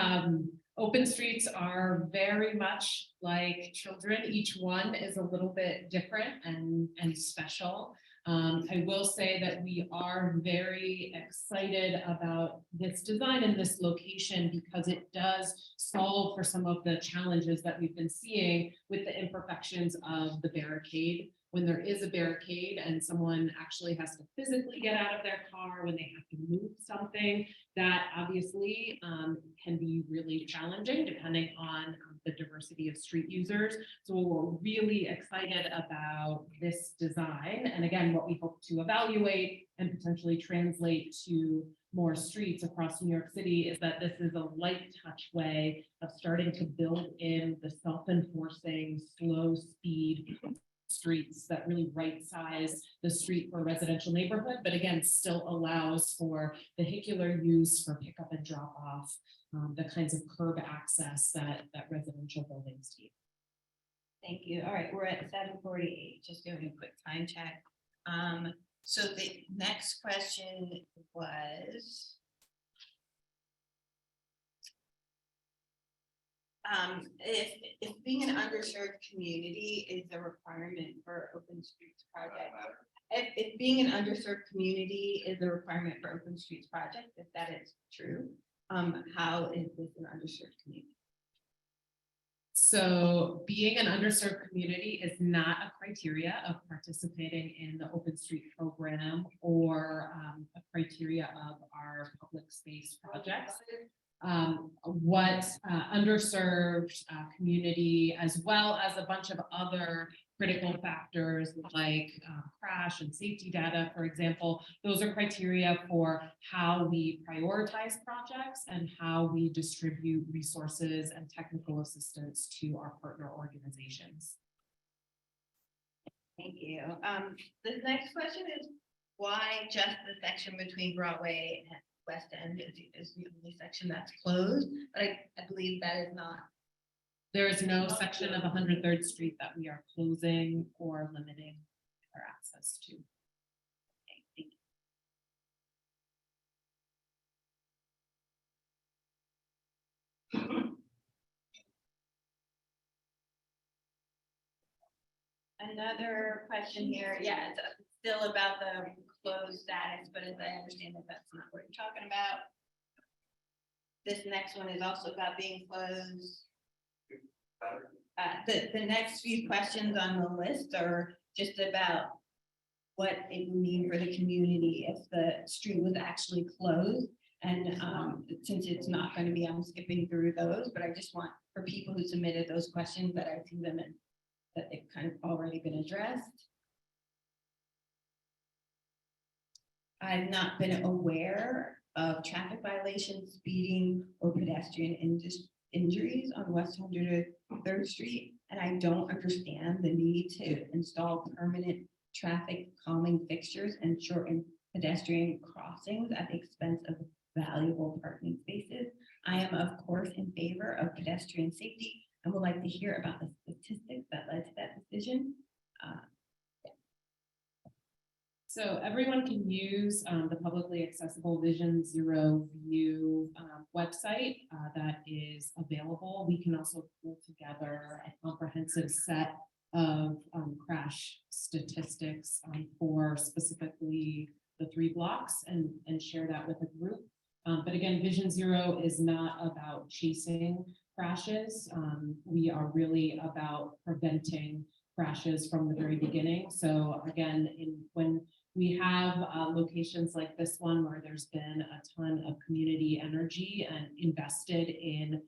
open streets are very much like children. Each one is a little bit different and special. I will say that we are very excited about this design and this location because it does solve for some of the challenges that we've been seeing with the imperfections of the barricade. When there is a barricade and someone actually has to physically get out of their car, when they have to move something, that obviously can be really challenging depending on the diversity of street users. So we're really excited about this design. And again, what we hope to evaluate and potentially translate to more streets across New York City is that this is a light touch way of starting to build in the self-enforcing slow speed streets that really right size the street for a residential neighborhood, but again, still allows for vehicular use for pickup and drop off, the kinds of curb access that residential buildings need.
Thank you. All right, we're at 7:48, just doing a quick time check. So the next question was. If being an underserved community is a requirement for Open Streets project, if being an underserved community is a requirement for Open Streets project, if that is true, how is this an underserved community?
So being an underserved community is not a criteria of participating in the Open Street program or a criteria of our public space projects. What underserved community, as well as a bunch of other critical factors like crash and safety data, for example, those are criteria for how we prioritize projects and how we distribute resources and technical assistance to our partner organizations.
Thank you. The next question is why just the section between Broadway and West End is the only section that's closed, but I believe that is not.
There is no section of 103rd Street that we are closing or limiting our access to.
Okay, thank you. Another question here, yeah, it's still about the closed status, but as I understand that that's not what you're talking about. This next one is also about being closed. The next few questions on the list are just about what it would mean for the community if the street was actually closed. And since it's not going to be, I'm skipping through those, but I just want for people who submitted those questions that I see them and that they've kind of already been addressed. I've not been aware of traffic violations, speeding, or pedestrian injuries on West 103rd Street, and I don't understand the need to install permanent traffic calming fixtures and shorten pedestrian crossings at the expense of valuable parking spaces. I am, of course, in favor of pedestrian safety and would like to hear about the statistics that led to that decision.
So everyone can use the publicly accessible Vision Zero View website that is available. We can also pull together a comprehensive set of crash statistics for specifically the 3 blocks and share that with a group. But again, Vision Zero is not about chasing crashes. We are really about preventing crashes from the very beginning. So again, when we have locations like this one where there's been a ton of community energy and invested in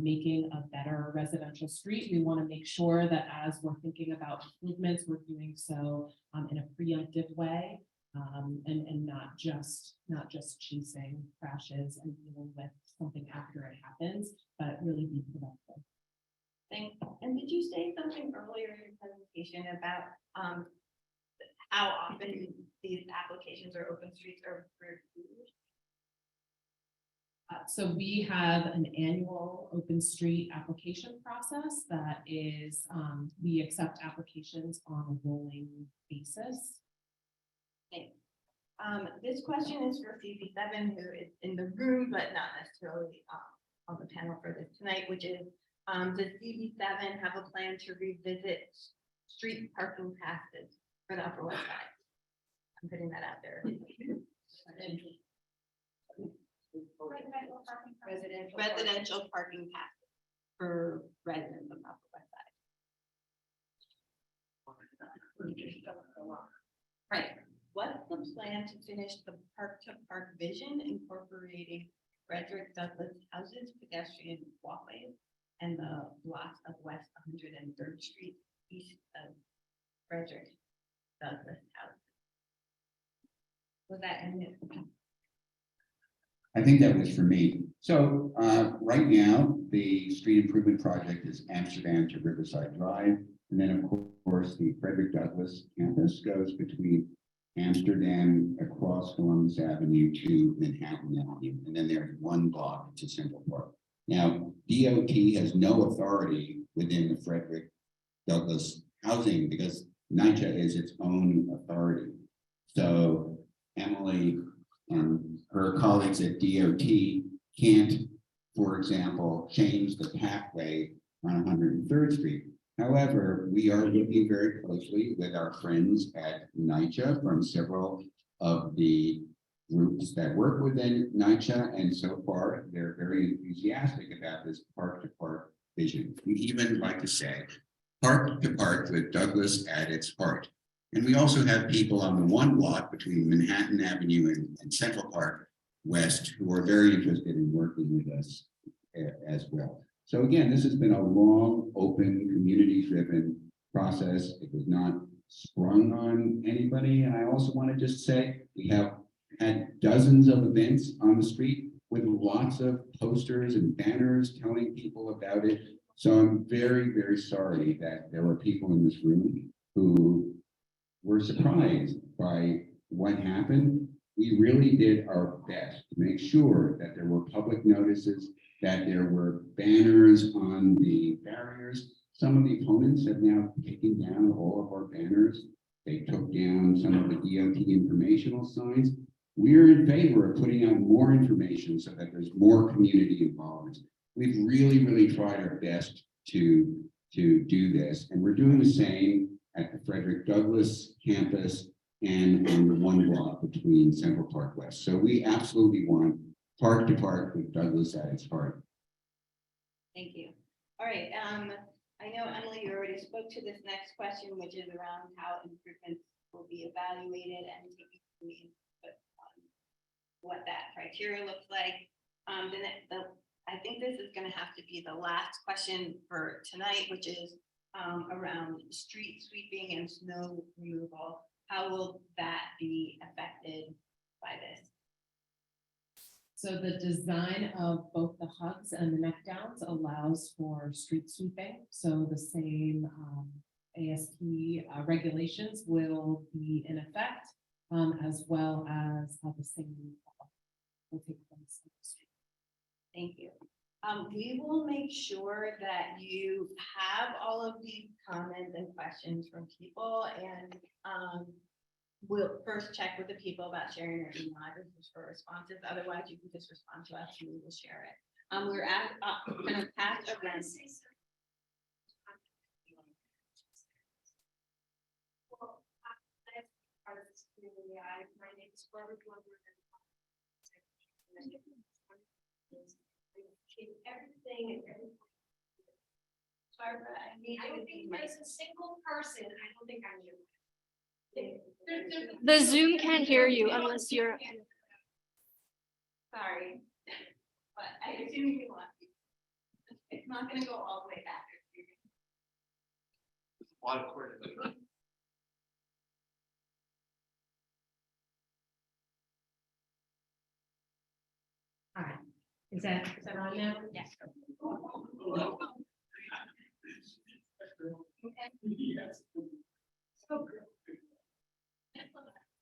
making a better residential street, we want to make sure that as we're thinking about improvements, we're doing so in a preemptive way and not just chasing crashes and dealing with something after it happens, but really be productive.
Thanks. And did you say something earlier in your presentation about how often these applications or open streets are reviewed?
So we have an annual open street application process that is, we accept applications on a rolling basis.
Thanks. This question is for CP7, who is in the room, but not necessarily on the panel for this tonight, which is, does CP7 have a plan to revisit street parking passes for the Upper West Side? I'm putting that out there. Residential parking passes for residents of the Upper West Side. Right. What's the plan to finish the park-to-park vision incorporating Frederick Douglass houses, pedestrian walkways, and the blocks of West 103rd Street east of Frederick Douglass house? Was that in it?
I think that was for me. So right now, the street improvement project is Amsterdam to Riverside Drive. And then, of course, the Frederick Douglass campus goes between Amsterdam across Columbus Avenue to Manhattan Avenue. And then there's 1 block to Central Park. Now, DOT has no authority within the Frederick Douglass housing because NYCHA is its own authority. So Emily and her colleagues at DOT can't, for example, change the pathway on 103rd Street. However, we are looking very closely with our friends at NYCHA from several of the groups that work within NYCHA, and so far they're very enthusiastic about this park-to-park vision. We even like to say park-to-park with Douglass at its heart. And we also have people on the 1 block between Manhattan Avenue and Central Park West who are very interested in working with us as well. So again, this has been a long, open, community-driven process. It was not sprung on anybody. And I also want to just say we have had dozens of events on the street with lots of posters and banners telling people about it. So I'm very, very sorry that there were people in this room who were surprised by what happened. We really did our best to make sure that there were public notices, that there were banners on the barriers. Some of the opponents have now taken down all of our banners. They took down some of the DOT informational signs. We're in favor of putting out more information so that there's more community involvement. We've really, really tried our best to do this, and we're doing the same at the Frederick Douglass campus and on the 1 block between Central Park West. So we absolutely want park-to-park with Douglass at its heart.
Thank you. All right. I know, Emily, you already spoke to this next question, which is around how improvements will be evaluated and taking what that criteria looks like. I think this is going to have to be the last question for tonight, which is around street sweeping and snow removal. How will that be affected by this?
So the design of both the hugs and the neck downs allows for street sweeping. So the same ASP regulations will be in effect, as well as how the same will take place.
Thank you. We will make sure that you have all of these comments and questions from people and, we'll first check with the people about sharing their email addresses for responses. Otherwise, you can just respond to us and we will share it. We're at, kind of past events.
Well, I'm part of this community. My name is Barbara Blumberg. Everything and everything.
Barbara, I need
I
you
don't
to
think
be
there's a single person, I don't think I'm you.
The Zoom can't hear you unless you're.
sorry. But I assume you want. It's not gonna go all the way back.
A lot of coordination.
All right, is that on now?
Yes.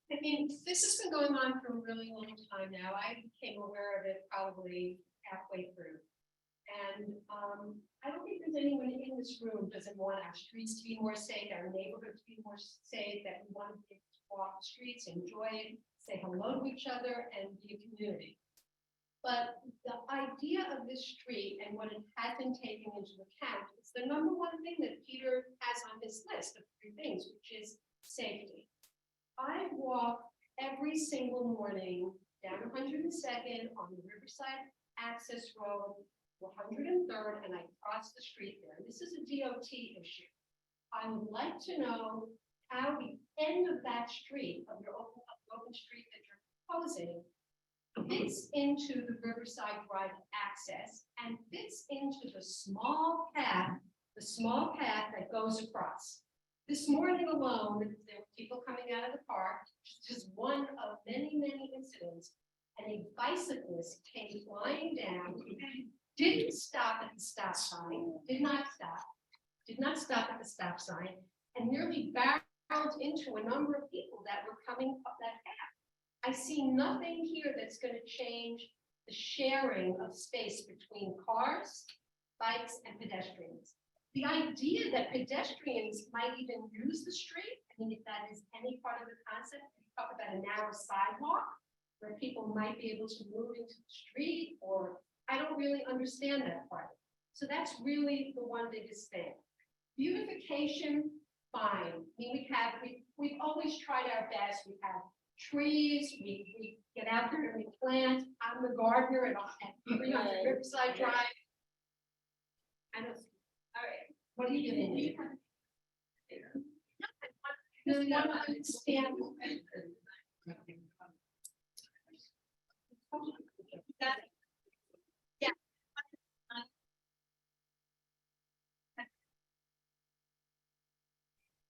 I mean, this has been going on for a really long time now. I became aware of it probably halfway through. And I don't think there's anyone in this room doesn't want our streets to be more safe, our neighborhoods to be more safe, that we want to be able to walk the streets, enjoy it, say hello to each other and be a community. But the idea of this street and what it has been taken into account is the number one thing that Peter has on his list of 3 things, which is safety. I walk every single morning down 102nd on the Riverside Access Road, 103rd, and I cross the street there. This is a DOT issue. I would like to know how the end of that street, of your open street that you're proposing, fits into the Riverside Drive access and fits into the small path that goes across. This morning alone, there were people coming out of the park, just one of many, many incidents, and a bicyclist came flying down, didn't stop at the stop sign, did not stop at the stop sign, and nearly barreled into a number of people that were coming up that path. I see nothing here that's going to change the sharing of space between cars, bikes, and pedestrians. The idea that pedestrians might even use the street, I mean, if that is any part of the concept, we talk about a narrow sidewalk where people might be able to move into the street, or I don't really understand that part. So that's really the one biggest thing. Beautification, fine. I mean, we've always tried our best. We have trees, we get out there and we plant. I'm the gardener at 300 Riverside Drive. I don't. All right, what are you giving me? I just want to understand. Yeah.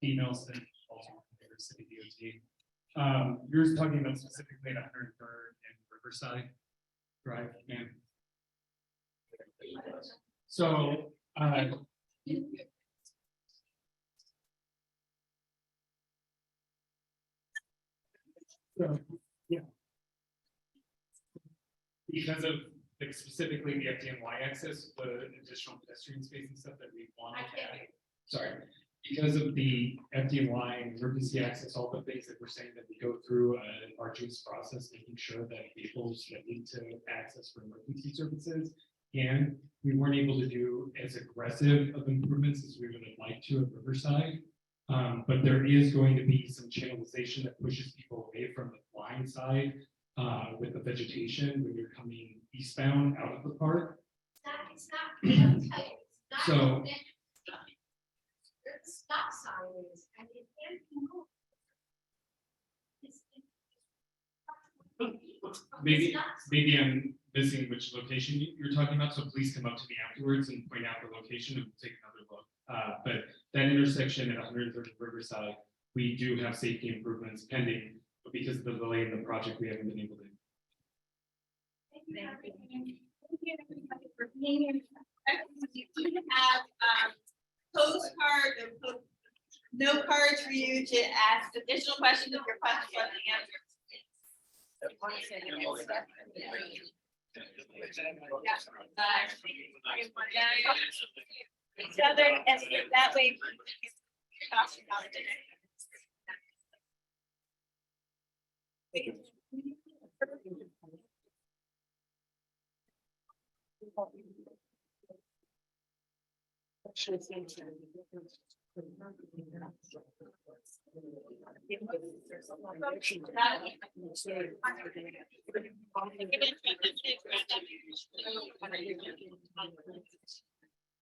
Emails and also City DOT. You're talking about specifically at 103rd and Riverside Drive, and so yeah, because of like specifically the FDNY access, the additional pedestrian space and stuff that we want to add. Sorry. Because of the FDNY and emergency access, all the things that we're saying that we go through an arduous process, making sure that people that need to access for emergency services, and we weren't able to do as aggressive of improvements as we would have liked to at Riverside. But there is going to be some channelization that pushes people away from the blind side with the vegetation when you're coming eastbound out of the park.
It's not, let me tell you, it's not.
So-
The stop sign is, and it can't be moved.
Maybe I'm missing which location you're talking about, so please come up to me afterwards and point out the location and we'll take another look. But that intersection at 130 Riverside, we do have safety improvements pending, but because of the delay in the project, we haven't been able to.
Thank you everybody for being here. You do have postcard, no cards for you to ask additional questions if your questions wasn't answered. Each other, and that way.